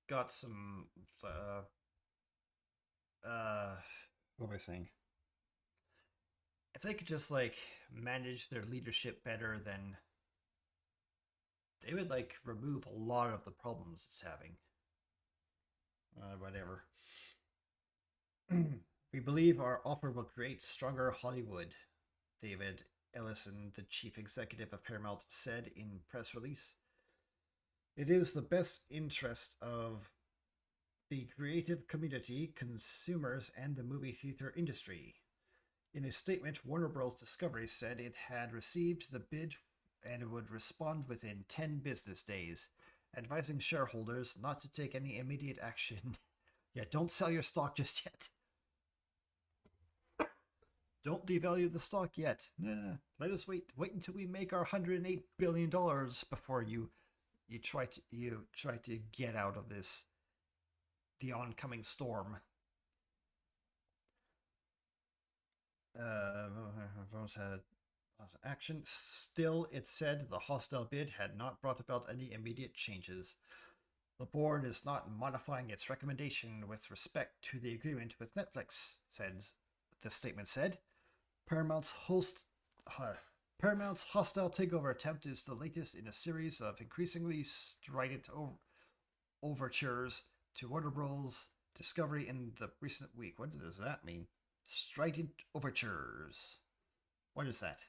got some uh what am I saying? If they could just like manage their leadership better, then they would like remove a lot of the problems it's having. Whatever. We believe our offer will create stronger Hollywood, David Ellison, the chief executive of Paramount, said in press release. It is the best interest of the creative community, consumers, and the movie theater industry. In a statement, Warner Bros. Discovery said it had received the bid and would respond within 10 business days, advising shareholders not to take any immediate action. Yeah, don't sell your stock just yet. Don't devalue the stock yet. Nah, let us wait until we make our $108 billion before you try to get out of this the oncoming storm. Had action. Still, it said the hostile bid had not brought about any immediate changes. The board is not modifying its recommendation with respect to the agreement with Netflix, the statement said. Paramount's hostile takeover attempt is the latest in a series of increasingly strident overtures to Warner Bros. Discovery in the recent week. What does that mean? Strident overtures. What is that?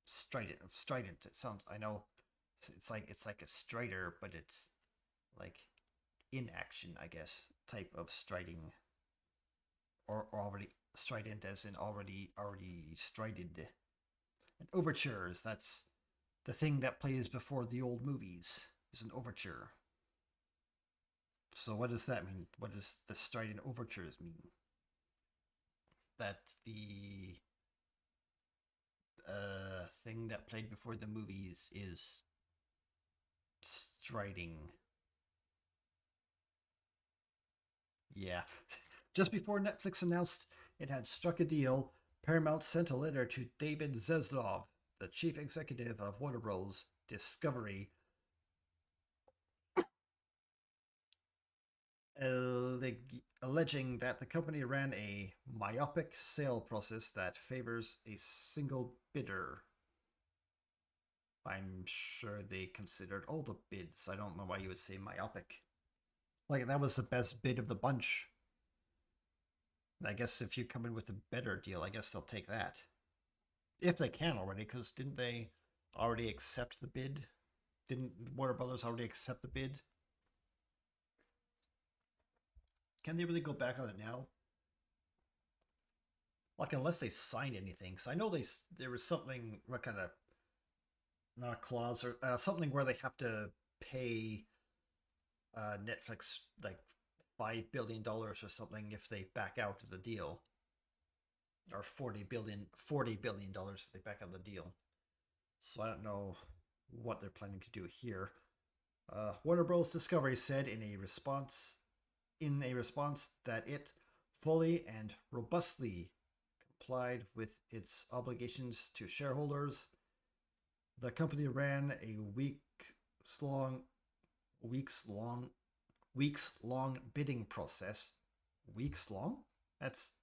Strident. It sounds. I know. It's like a strider, but it's like in action, I guess, type of striding, or already strident as in already strided. And overtures. That's the thing that plays before the old movies. Is an overture. So what does that mean? What does the strident overtures mean? That the thing that played before the movies is striding. Yeah. Just before Netflix announced it had struck a deal, Paramount sent a letter to David Zaslav, the chief executive of Warner Bros. Discovery, alleging that the company ran a myopic sale process that favors a single bidder. I'm sure they considered all the bids. I don't know why you would say myopic. Like, that was the best bid of the bunch. And I guess if you come in with a better deal, I guess they'll take that. If they can already, because didn't they already accept the bid? Didn't Warner Brothers already accept the bid? Can they really go back on it now? Like, unless they signed anything. So I know there was something, what kind of, not a clause, or something where they have to pay Netflix like $5 billion or something if they back out of the deal, or $40 billion if they back out of the deal. So I don't know what they're planning to do here. Warner Bros. Discovery said in a response that it fully and robustly complied with its obligations to shareholders. The company ran a weeks long bidding process. Weeks long? Is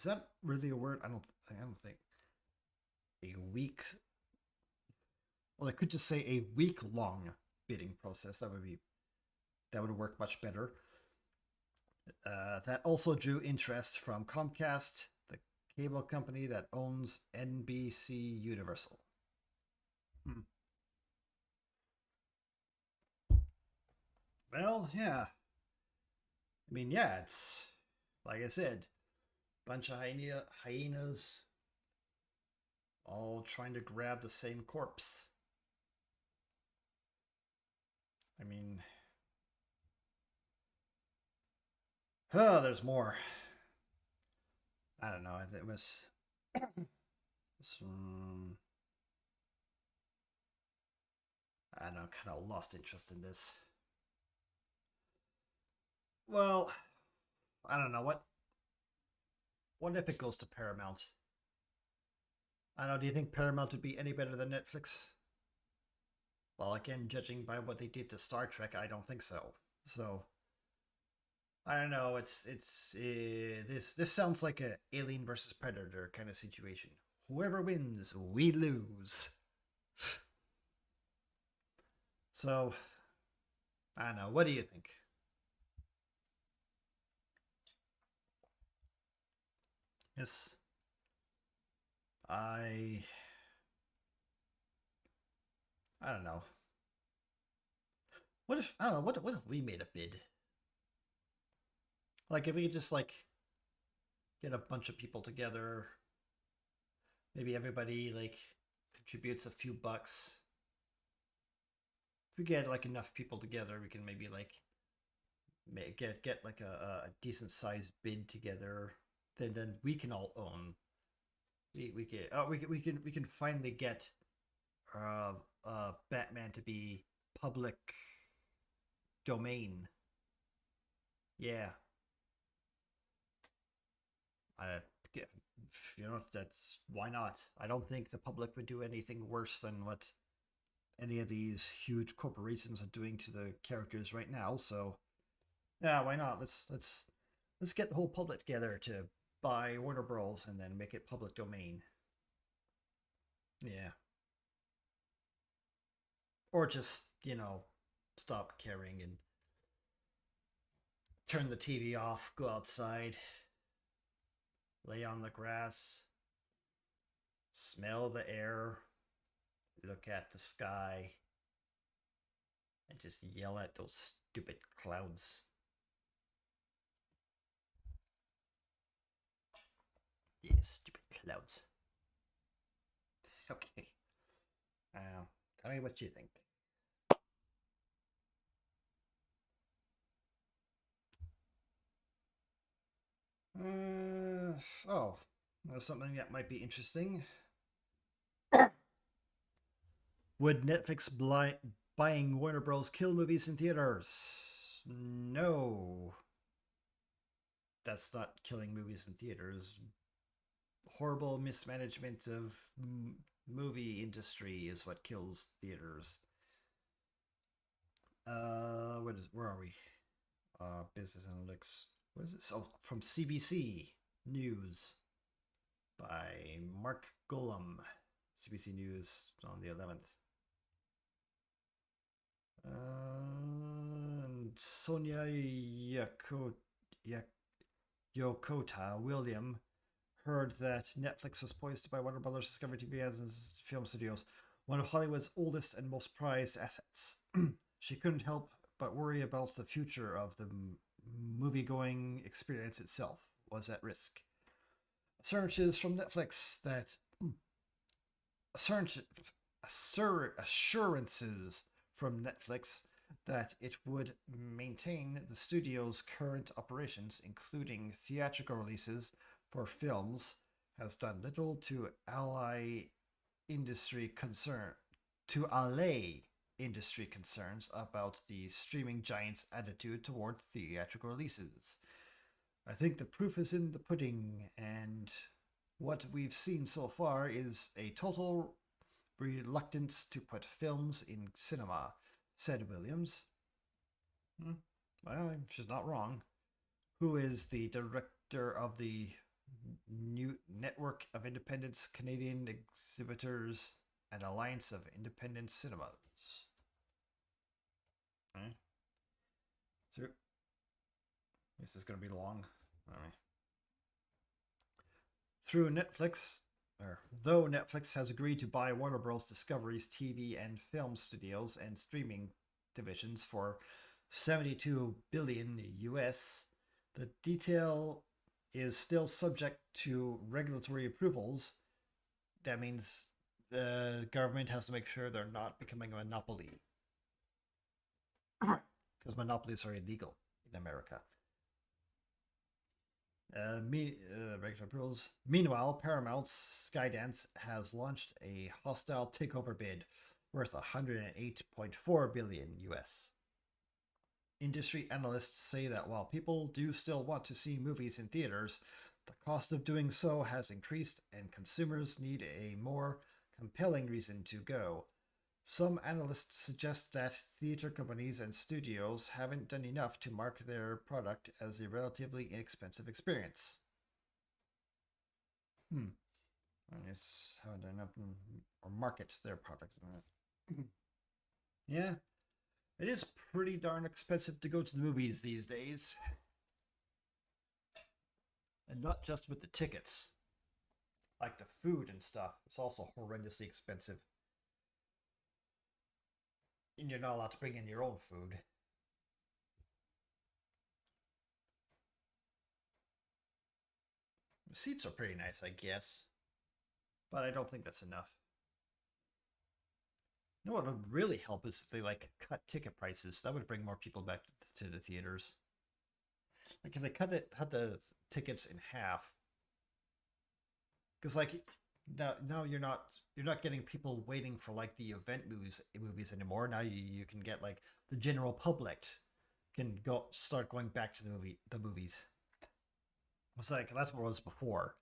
that really a word? I don't think. A week. Well, I could just say a week long bidding process. That would work much better. That also drew interest from Comcast, the cable company that owns NBC Universal. Well, yeah. I mean, yeah, it's like I said, bunch of hyenas all trying to grab the same corpse. I mean, Oh, there's more. I don't know. It was some. I don't know. Kind of lost interest in this. Well, I don't know. What if it goes to Paramount? I don't know. Do you think Paramount would be any better than Netflix? Well, again, judging by what they did to Star Trek, I don't think so. So I don't know. This sounds like a Alien versus Predator kind of situation. Whoever wins, we lose. So I don't know. What do you think? Yes, I I don't know. What if I don't know? What if we made a bid? Like if we could just like get a bunch of people together, maybe everybody like contributes a few bucks. If we get like enough people together, we can maybe like get like a decent sized bid together. Then we can all own. We can finally get Batman to be public domain. Yeah, I that's why not. I don't think the public would do anything worse than what any of these huge corporations are doing to the characters right now. So yeah, why not? Let's get the whole public together to buy Warner Bros. And then make it public domain. Yeah, or just stop caring and turn the TV off, go outside, lay on the grass, smell the air, look at the sky, and just yell at those stupid clouds. Yeah, stupid clouds. Okay. Tell me what you think. Oh, there's something that might be interesting. Would Netflix buying Warner Bros. Kill movies in theaters? No. That's not killing movies in theaters. Horrible mismanagement of movie industry is what kills theaters. Where are we? Business analytics. What is this? Oh, from CBC News by Mark Golum. CBC News on the 11th. And Sonia Yokota William heard that Netflix is poised to buy Warner Brothers Discovery TV and film studios, one of Hollywood's oldest and most prized assets. She couldn't help but worry about the future of the movie-going experience itself was at risk. Assurances from Netflix that assurances from Netflix that it would maintain the studio's current operations, including theatrical releases for films, has done little to allay industry concerns about the streaming giant's attitude toward theatrical releases. I think the proof is in the pudding, and what we've seen so far is a total reluctance to put films in cinema, said Williams. Well, she's not wrong. Who is the director of the new Network of Independent Canadian Exhibitors and Alliance of Independent Cinemas? Okay. So, this is going to be long. All right. Through Netflix, or though Netflix has agreed to buy Warner Bros. Discovery's TV and film studios and streaming divisions for 72 billion US, the detail is still subject to regulatory approvals. That means the government has to make sure they're not becoming a monopoly, because monopolies are illegal in America. Regular rules. Meanwhile, Paramount's Skydance has launched a hostile takeover bid worth 108.4 billion US. Industry analysts say that while people do still want to see movies in theaters, the cost of doing so has increased and consumers need a more compelling reason to go. Some analysts suggest that theater companies and studios haven't done enough to market their product as a relatively inexpensive experience. I guess haven't done enough or market their product. Yeah, it is pretty darn expensive to go to the movies these days. And not just with the tickets. Like the food and stuff. It's also horrendously expensive. And you're not allowed to bring in your own food. The seats are pretty nice, I guess. But I don't think that's enough. You know what would really help is if they like cut ticket prices. That would bring more people back to the theaters. Like if they cut the tickets in half, because like now you're not getting people waiting for like the event movies anymore. Now you can get like the general public can start going back to the movies. It's like that's what it was before.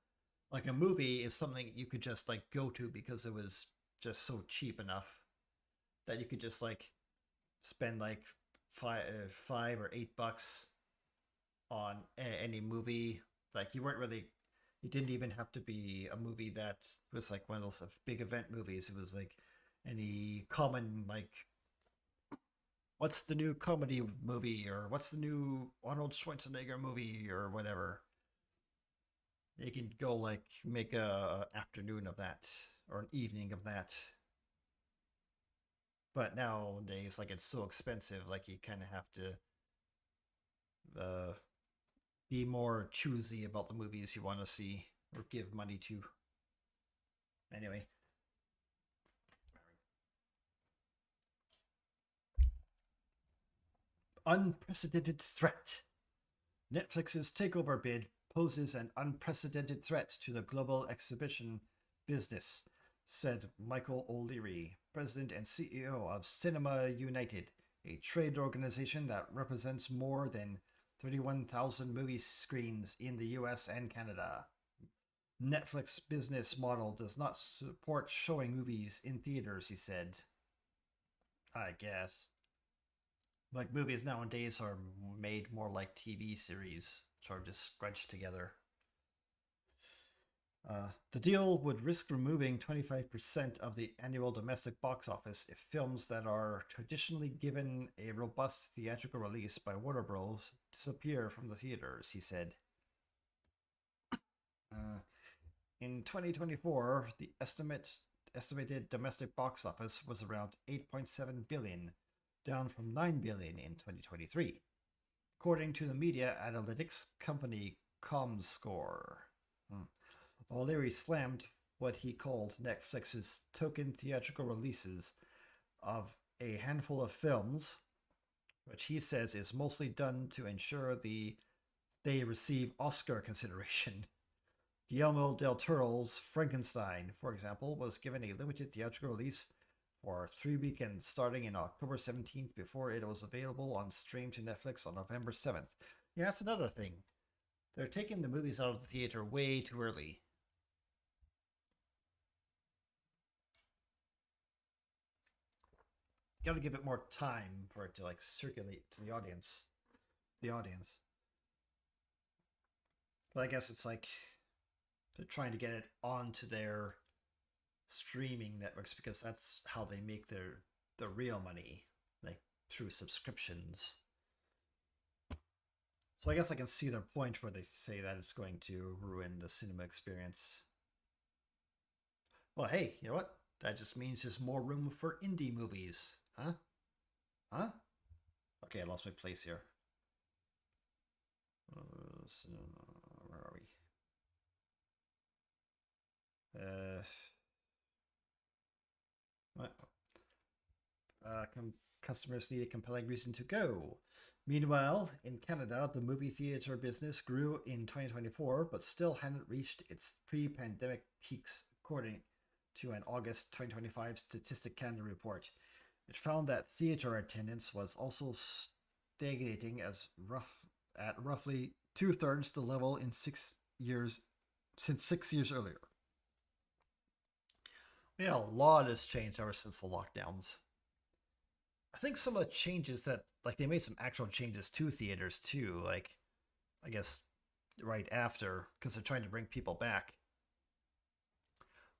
Like a movie is something you could just like go to because it was just so cheap enough that you could just like spend like $5 or $8 on any movie. Like you weren't really, it didn't even have to be a movie that was like one of those big event movies. It was like any common like, what's the new comedy movie or what's the new Arnold Schwarzenegger movie or whatever. You can go like make a afternoon of that or an evening of that. But nowadays, like it's so expensive, like you kind of have to uh, be more choosy about the movies you want to see or give money to. Anyway, unprecedented threat. Netflix's takeover bid poses an unprecedented threat to the global exhibition business, said Michael O'Leary, president and CEO of Cinema United, a trade organization that represents more than 31,000 movie screens in the US and Canada. Netflix business model does not support showing movies in theaters, he said. I guess. Like movies nowadays are made more like TV series, sort of just scrunched together. The deal would risk removing 25% of the annual domestic box office if films that are traditionally given a robust theatrical release by Warner Bros. Disappear from the theaters, he said. In 2024, the estimated domestic box office was around 8.7 billion, down from 9 billion in 2023, according to the media analytics company ComScore. O'Leary slammed what he called Netflix's token theatrical releases of a handful of films, which he says is mostly done to ensure they receive Oscar consideration. Guillermo del Toro's Frankenstein, for example, was given a limited theatrical release for 3 weekends starting in October 17th before it was available on stream to Netflix on November 7th. Yeah, that's another thing. They're taking the movies out of the theater way too early. You gotta give it more time for it to like circulate to the audience. But I guess it's like they're trying to get it onto their streaming networks because that's how they make the real money, like through subscriptions. So I guess I can see their point where they say that it's going to ruin the cinema experience. Well, hey, you know what? That just means there's more room for indie movies. Huh? Huh? Okay, I lost my place here. Where are we? What? customers need a compelling reason to go. Meanwhile, in Canada, the movie theater business grew in 2024, but still hadn't reached its pre-pandemic peaks, according to an August 2025 Statistic Canada report. It found that theater attendance was also stagnating at roughly two-thirds the level in 6 years since 6 years earlier. Yeah, a lot has changed ever since the lockdowns. I think some of the changes that like they made some actual changes to theaters too, like I guess right after because they're trying to bring people back,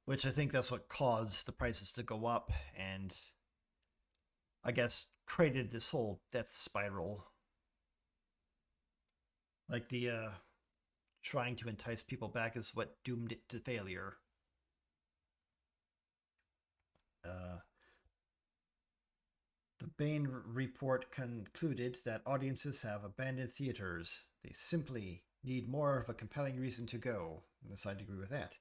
which I think that's what caused the prices to go up and I guess created this whole death spiral. Like the trying to entice people back is what doomed it to failure. Uh, the Bain report concluded that audiences have abandoned theaters. They simply need more of a compelling reason to go. And I'd agree with that.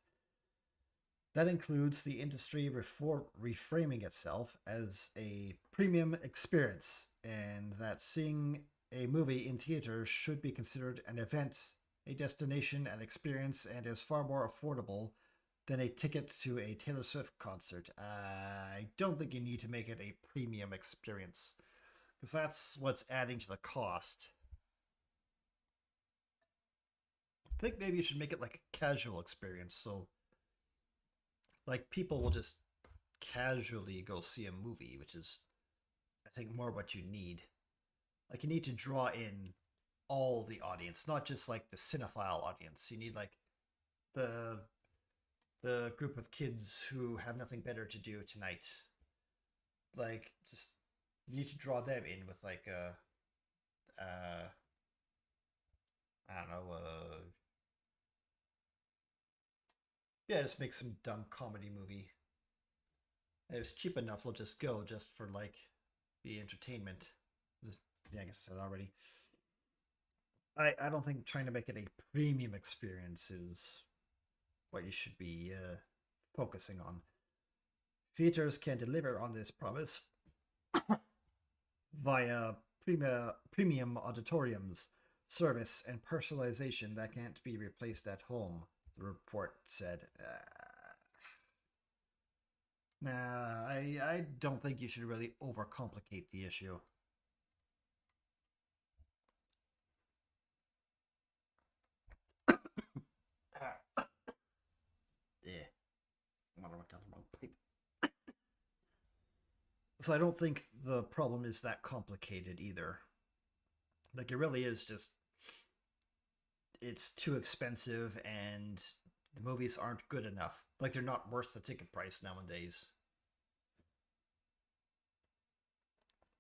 That includes the industry reframing itself as a premium experience, and that seeing a movie in theaters should be considered an event, a destination, an experience, and is far more affordable than a ticket to a Taylor Swift concert. I don't think you need to make it a premium experience, because that's what's adding to the cost. I think maybe you should make it like a casual experience, so like people will just casually go see a movie, which is I think more what you need. Like you need to draw in all the audience, not just like the cinephile audience. You need like the group of kids who have nothing better to do tonight. Like just you need to draw them in with like I don't know, yeah, just make some dumb comedy movie. And if it's cheap enough, they'll just go just for like the entertainment. Yeah, I guess I said already. I don't think trying to make it a premium experience is what you should be focusing on. Theaters can deliver on this promise via premium auditoriums, service, and personalization that can't be replaced at home, the report said. Nah, I don't think you should really overcomplicate the issue. Yeah, I don't know what down the wrong pipe. So I don't think the problem is that complicated either. Like it really is just it's too expensive and the movies aren't good enough. Like they're not worth the ticket price nowadays.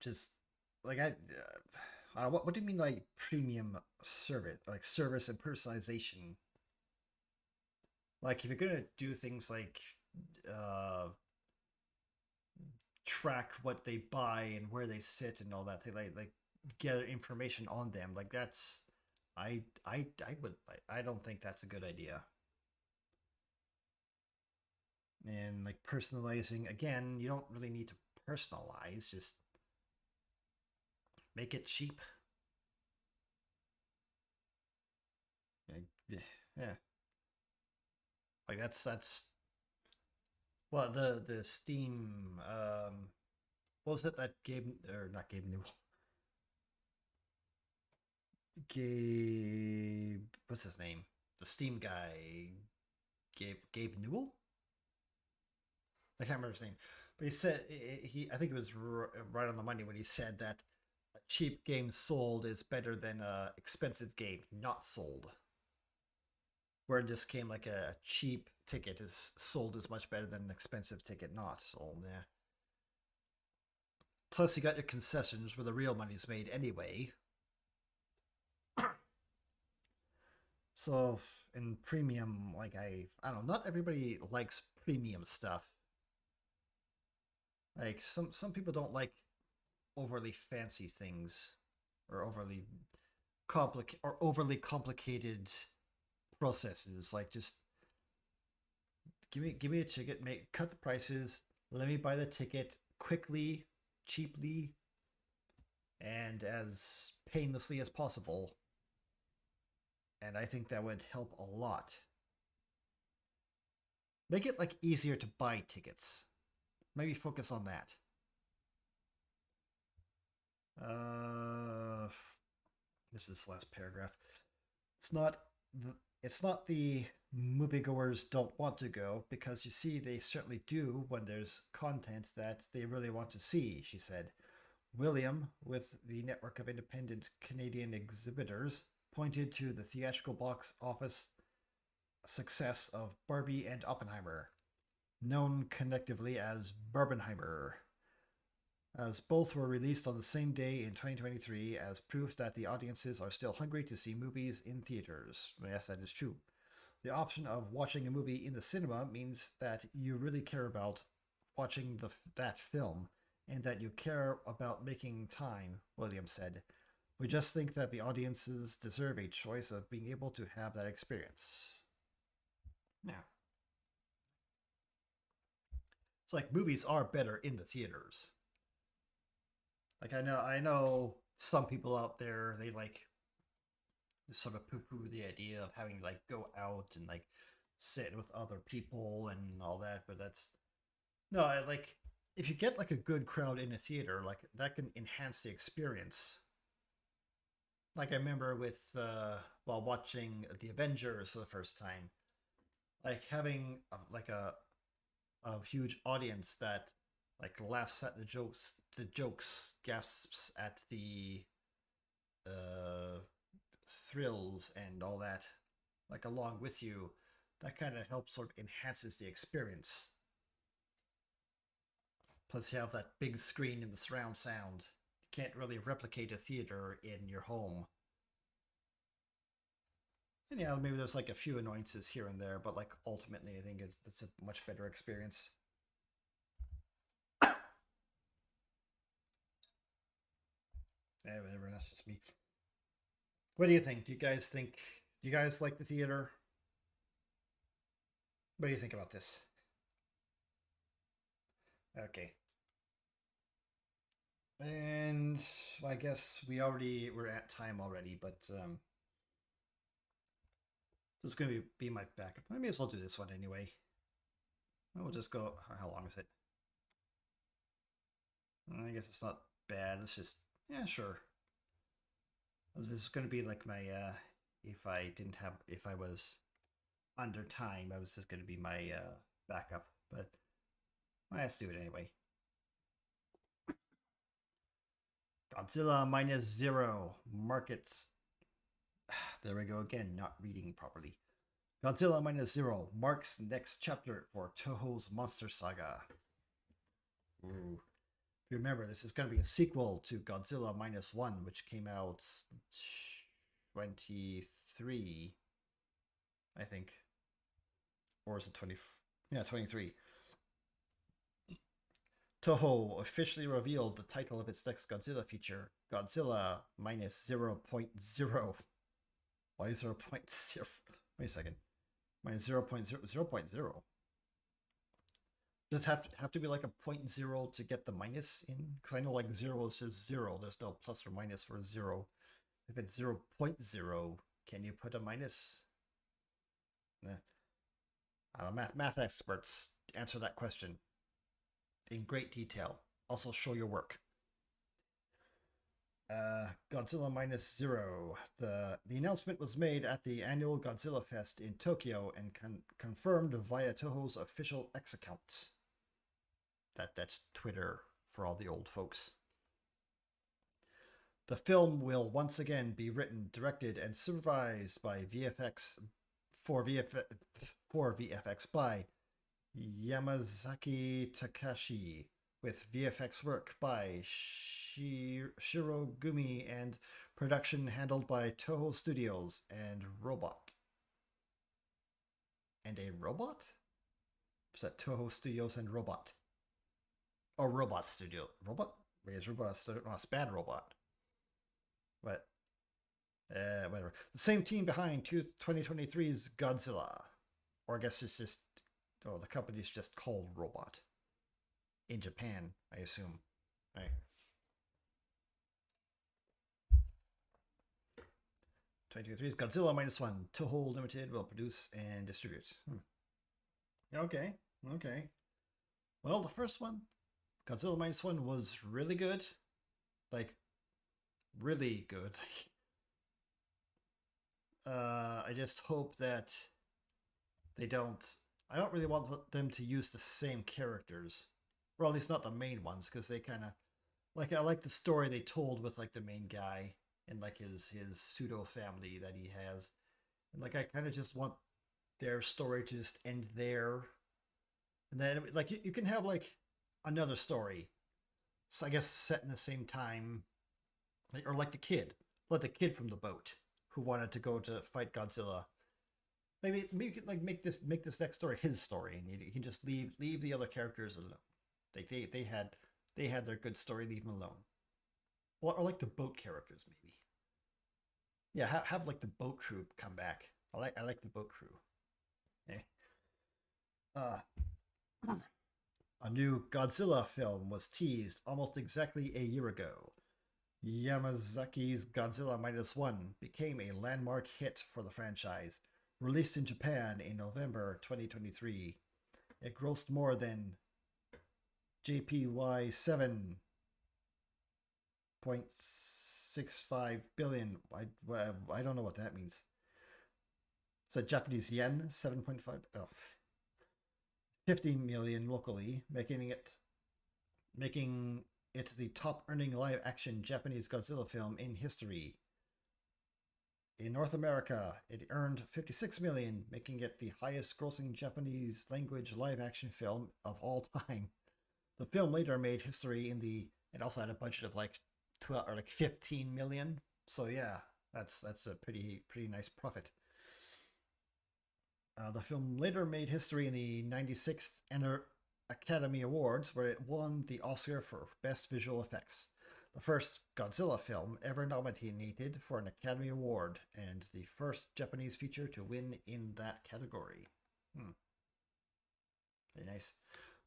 Just like what do you mean like premium service, like service and personalization? Like if you're gonna do things like uh track what they buy and where they sit and all that, they like gather information on them. Like that's I don't think that's a good idea. And like personalizing again, you don't really need to personalize. Just make it cheap. Yeah, like that's well the Steam what was it that Gabe or not Gabe Newell Gabe what's his name the Steam guy Gabe Newell I can't remember his name but he said he I think it was right on the money when he said that a cheap game sold is better than a expensive game not sold where in this game like a cheap ticket is sold is much better than an expensive ticket not sold. Yeah. Plus, you got your concessions where the real money's made anyway. So in premium, like I don't know, not everybody likes premium stuff. Like some people don't like overly fancy things or overly complicated processes. Like just give me a ticket, make cut the prices, let me buy the ticket quickly, cheaply and as painlessly as possible. And I think that would help a lot. Make it like easier to buy tickets. Maybe focus on that. This is the last paragraph. It's not the moviegoers don't want to go, because you see they certainly do when there's content that they really want to see, she said. William, with the network of independent Canadian exhibitors, pointed to the theatrical box office success of Barbie and Oppenheimer, known collectively as Barbenheimer, as both were released on the same day in 2023, as proof that the audiences are still hungry to see movies in theaters. Yes, that is true. The option of watching a movie in the cinema means that you really care about watching that film, and that you care about making time, Williams said. We just think that the audiences deserve a choice of being able to have that experience. Now, it's like movies are better in the theaters. Like I know some people out there, they like sort of poo-poo the idea of having to like go out and like sit with other people and all that, but that's no, I like if you get like a good crowd in a theater, like that can enhance the experience. Like I remember with while watching the Avengers for the first time, like having like a huge audience that like laughs at the jokes, gasps at the thrills and all that, like along with you, that kind of helps sort of enhances the experience. Plus, you have that big screen and the surround sound. You can't really replicate a theater in your home. And yeah, maybe there's like a few annoyances here and there, but like ultimately, I think it's a much better experience. Yeah, whatever. That's just me. What do you think? Do you guys think? Do you guys like the theater? What do you think about this? Okay. And I guess we're at time already, but this is going to be my backup. I may as well do this one anyway. We'll just go. How long is it? I guess it's not bad. Let's just yeah, sure. This is going to be like my if I was under time, I was just going to be my backup. But let's do it anyway. Godzilla minus zero markets. There we go again, not reading properly. Godzilla minus zero marks next chapter for Toho's Monster Saga. Ooh. If you remember, this is going to be a sequel to Godzilla minus one, which came out 23, I think. Or is it 20? Yeah, 23. Toho officially revealed the title of its next Godzilla feature, Godzilla minus 0.0. Why 0.0? Wait a second. Minus 0.0. Does it have to be like a 0.0 to get the minus in? Because I know like 0 is just 0. There's no plus or minus for 0. If it's 0.0, can you put a minus? Math experts answer that question in great detail. Also show your work. Godzilla minus zero. The announcement was made at the annual Godzilla Fest in Tokyo and confirmed via Toho's official X account. That's Twitter for all the old folks. The film will once again be written, directed, and supervised by VFX by Yamazaki Takashi, with VFX work by Shirogumi and production handled by Toho Studios and Robot. And a robot? Is that Toho Studios and Robot? Or Robot Studio? Robot? Wait, is Robot a studio? No, it's Bad Robot. But, whatever. The same team behind 2023's Godzilla. Or I guess it's just, the company's just called Robot. In Japan, I assume. Right. 2023's Godzilla -1. Toho Limited will produce and distribute. Okay. Okay. Well, the first one, Godzilla -1, was really good. Like, really good. I just hope that they don't. I don't really want them to use the same characters, or at least not the main ones, because they kind of like. I like the story they told with like the main guy and like his pseudo family that he has, and like I kind of just want their story to just end there, and then like you can have like another story, so I guess set in the same time, like, or like the kid from the boat who wanted to go to fight Godzilla. Maybe you can like make this next story his story, and you can just leave the other characters alone. Like they had their good story, leave them alone. Or like the boat characters, maybe. Yeah, have like the boat crew come back. I like the boat crew. Eh. Uh, a new Godzilla film was teased almost exactly a year ago. Yamazaki's Godzilla -1 became a landmark hit for the franchise. Released in Japan in November 2023, it grossed more than JPY 7.65 billion. I don't know what that means. Is that Japanese yen? 7.5? Oh. 50 million locally, making it the top earning live action Japanese Godzilla film in history. In North America, it earned 56 million, making it the highest grossing Japanese language live action film of all time. The film later made history in the it also had a budget of like 12 or like 15 million. So yeah, that's a pretty nice profit. The film later made history in the 96th Academy Awards, where it won the Oscar for Best Visual Effects. The first Godzilla film ever nominated for an Academy Award, and the first Japanese feature to win in that category. Very nice.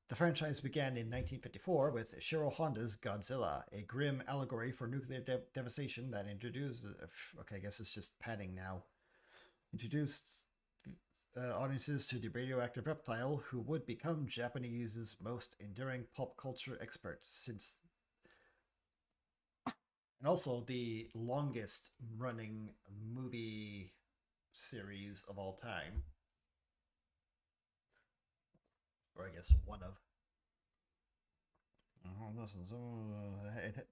The franchise began in 1954 with Shiro Honda's Godzilla, a grim allegory for nuclear devastation that introduced. Okay, I guess it's just padding now. Introduced audiences to the radioactive reptile who would become Japanese's most enduring pop culture expert since. And also the longest running movie series of all time. Or I guess one of.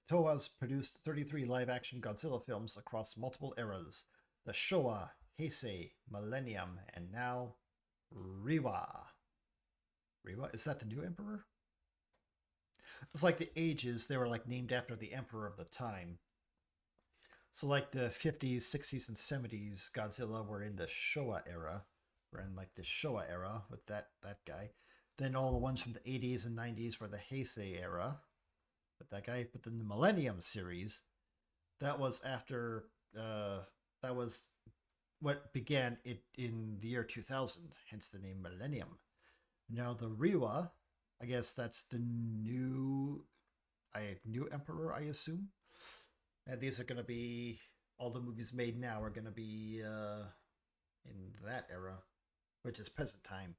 Toei's produced 33 live-action Godzilla films across multiple eras: the Showa, Heisei, Millennium, and now Reiwa. Reiwa? Is that the new emperor? It's like the ages, they were like named after the emperor of the time. So like the 50s, 60s, and 70s Godzilla were in the Showa era. We're in like the Showa era with that guy. Then all the ones from the 80s and 90s were the Heisei era with that guy. But then the Millennium series, that was after that was what began it in the year 2000, hence the name Millennium. Now the Reiwa, I guess that's the new emperor, I assume. And these are going to be all the movies made now are going to be in that era, which is present time.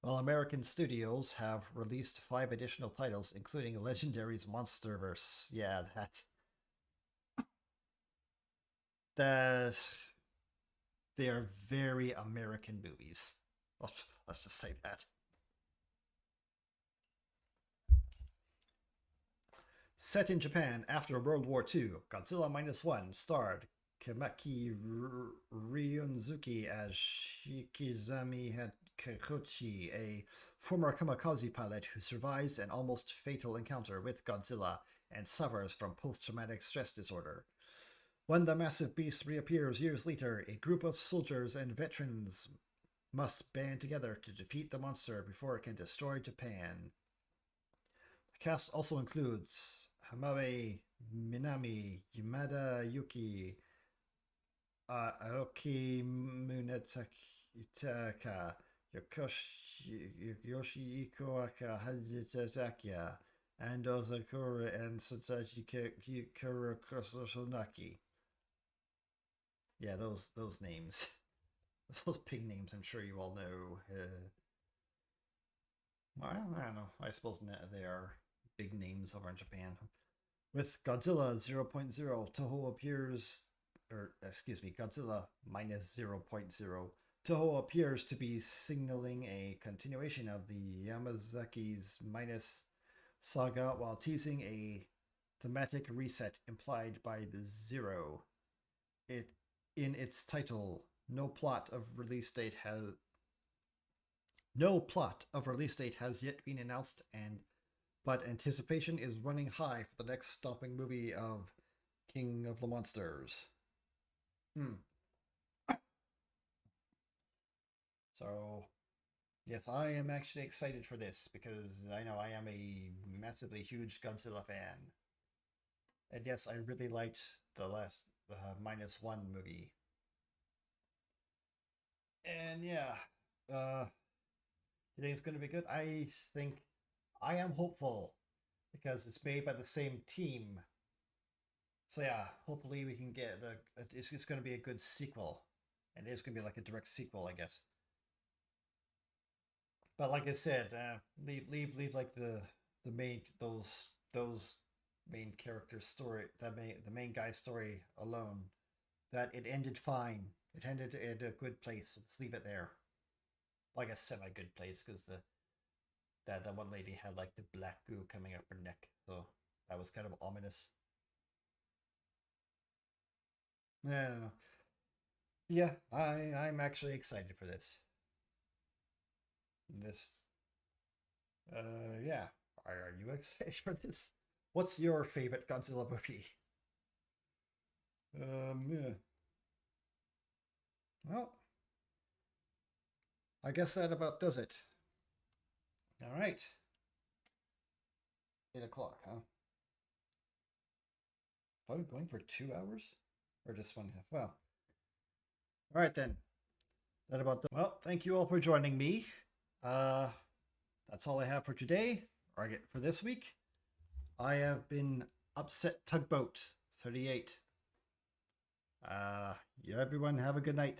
Well, American studios have released 5 additional titles, including Legendary's Monsterverse. Yeah, that they are very American movies. Let's just say that. Set in Japan after World War II, Godzilla -1 starred Kamaki Ryunzuki as Shikizami Kikuchi, a former kamikaze pilot who survives an almost fatal encounter with Godzilla and suffers from post-traumatic stress disorder. When the massive beast reappears years later, a group of soldiers and veterans must band together to defeat the monster before it can destroy Japan. The cast also includes Hamabe Minami, Yamada Yuki, Aoki Munetaka, Yoshihiko Hajizakia, and Ozakura and Satsuki Kurosonaki. Yeah, those names. Those pig names, I'm sure you all know. I don't know. I suppose they are big names over in Japan. With Godzilla 0.0, Toho appears, or excuse me, Godzilla minus 0.0. Toho appears to be signaling a continuation of the Yamazaki's minus saga while teasing a thematic reset implied by the zero. It in its title, no plot of release date has yet been announced, but anticipation is running high for the next stomping movie of King of the Monsters. So, yes, I am actually excited for this because I know I am a massively huge Godzilla fan. And yes, I really liked the last minus one movie. And yeah, you think it's going to be good? I am hopeful because it's made by the same team. So yeah, hopefully we can get it's going to be a good sequel, and it is going to be like a direct sequel, I guess. But like I said, leave like the main those main character story the main guy's story alone. That it ended fine. It ended at a good place. Let's leave it there. Like a semi good place because that one lady had like the black goo coming up her neck, so that was kind of ominous. Yeah, yeah, I'm actually excited for this. This, yeah. Are you excited for this? What's your favorite Godzilla movie? Yeah. Well, I guess that about does it. All right. 8 o'clock, huh? Are we going for 2 hours? Or just 1.5? Well, all right then. That about the. Well, thank you all for joining me. Uh, that's all I have for today, or for this week. I have been UpsetTugboat38. Yeah, everyone have a good night.